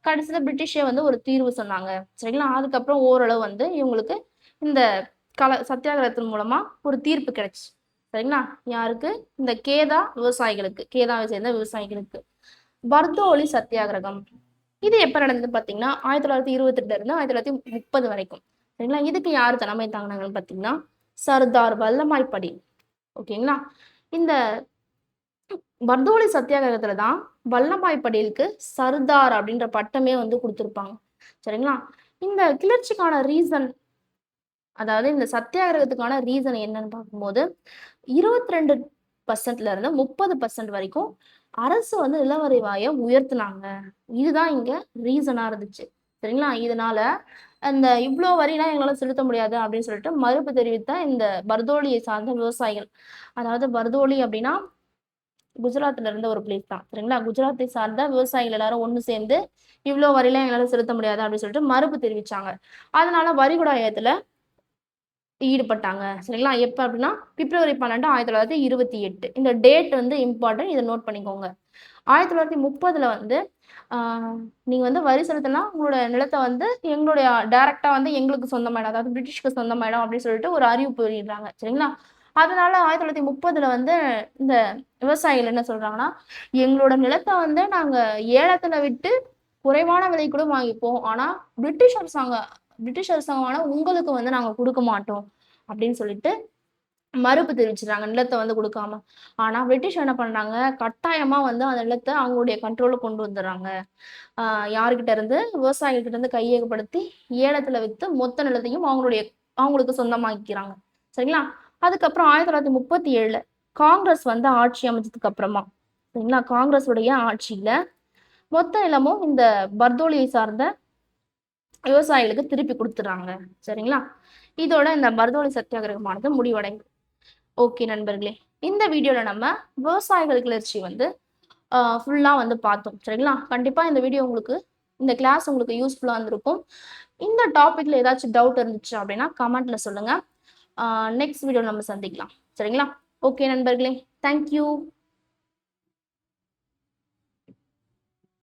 கடைசியில பிரிட்டிஷே வந்து ஒரு தீர்வு சொன்னாங்க. சரிங்களா? அதுக்கப்புறம் ஓரளவு வந்து இவங்களுக்கு இந்த சத்தியாகிரகத்தின் மூலமா ஒரு தீர்ப்பு கிடைச்சுச்சு. சரிங்களா? யாருக்கு? இந்த கேதா விவசாயிகளுக்கு. கேதாவை சேர்ந்த விவசாயிகளுக்கு. பர்தோலி சத்தியாகிரகம். இது எப்ப நடந்ததுன்னு பார்த்தீங்கன்னா, 1922 இருந்து 1930 வரைக்கும். சரிங்களா? இதுக்கு யார் தலைமை தாங்குனாங்கன்னு பார்த்தீங்கன்னா, சர்தார் வல்லபாய் படேல். ஓகேங்களா? இந்த பர்தோலி சத்தியாகிரகத்துல தான் வல்லபாய் படேலுக்கு சர்தார் அப்படின்ற பட்டமே வந்து குடுத்திருப்பாங்க. சரிங்களா? இந்த கிளர்ச்சிக்கான ரீசன் அதாவது இந்த சத்தியாகிரகத்துக்கான ரீசன் என்னன்னு பார்க்கும்போது, 22% இருந்து 30% வரைக்கும் அரசு வந்து நிலவரிவாய உயர்த்துனாங்க. இதுதான் இங்க ரீசனா இருந்துச்சு. சரிங்களா? இதனால அந்த இவ்ளோ வரிலாம் எங்களால செலுத்த முடியாது அப்படின்னு சொல்லிட்டு மறுப்பு தெரிவித்த இந்த பர்தோலியை சார்ந்த விவசாயிகள். அதாவது பர்தோலி அப்படின்னா குஜராத்ல இருந்த ஒரு பிளேஸ் தான். சரிங்களா? குஜராத்தை சார்ந்த விவசாயிகள் எல்லாரும் ஒண்ணு சேர்ந்து, இவ்ளோ வரிலாம் எங்களால செலுத்த முடியாது அப்படின்னு சொல்லிட்டு மறுப்பு தெரிவிச்சாங்க. அதனால வரிகுடா ஏத்துல ஈடுபட்டாங்க. சரிங்களா? எப்ப அப்படின்னா, பிப்ரவரி 12, 1928 இந்த டேட் வந்து இம்பார்ட்டன்ட். இத நோட் பண்ணிக்கோங்க. 1930 வந்து நீங்க வந்து வரி செலுத்தினா உங்களோட நிலத்தை வந்து எங்களுடைய டைரக்டா வந்து எங்களுக்கு சொந்தமாயிடும், அதாவது பிரிட்டிஷ்க்கு சொந்தமாயிடும் அப்படின்னு சொல்லிட்டு ஒரு அறிவிப்பு வெளியிடுறாங்க. சரிங்களா? அதனால 1930 வந்து இந்த விவசாயிகள் என்ன சொல்றாங்கன்னா, எங்களோட நிலத்தை வந்து நாங்க ஏலத்துல விட்டு குறைவான விலை கூட வாங்கிப்போம். ஆனா பிரிட்டிஷ் அரசாங்கம் ஆனா உங்களுக்கு வந்து நாங்க கொடுக்க மாட்டோம் அப்படின்னு சொல்லிட்டு மறுப்பு தெரிவிச்சுறாங்க, நிலத்தை வந்து கொடுக்காம. ஆனா பிரிட்டிஷ் என்ன பண்றாங்க, கட்டாயமா வந்து அந்த நிலத்தை அவங்களுடைய கண்ட்ரோல கொண்டு வந்துடுறாங்க. யாருகிட்ட இருந்து, விவசாயிகிட்ட இருந்து கையகப்படுத்தி ஏலத்துல வித்து மொத்த நிலத்தையும் அவங்களுக்கு சொந்தமாக்கிறாங்க. சரிங்களா? அதுக்கப்புறம் 1937 காங்கிரஸ் வந்து ஆட்சி அமைச்சதுக்கு அப்புறமா, சரிங்களா, காங்கிரஸ் உடைய ஆட்சியில மொத்த நிலமும் இந்த பர்தோலியை சார்ந்த விவசாயிகளுக்கு திருப்பி கொடுத்துறாங்க. சரிங்களா? இதோட இந்த பர்தோலி சத்தியாகிரகமானது முடிவடைந்தது. ஓகே நண்பர்களே, இந்த வீடியோல நம்ம விவசாயிகள் கிளர்ச்சி வந்து ஃபுல்லா வந்து பார்த்தோம். சரிங்களா? கண்டிப்பா இந்த வீடியோ உங்களுக்கு, இந்த கிளாஸ் உங்களுக்கு யூஸ்ஃபுல்லா இருந்திருக்கும். இந்த டாபிக்ல ஏதாச்சும் டவுட் இருந்துச்சு அப்படின்னா கமெண்ட்ல சொல்லுங்க. நெக்ஸ்ட் வீடியோ நம்ம சந்திக்கலாம். சரிங்களா? ஓகே நண்பர்களே, தேங்க்யூ.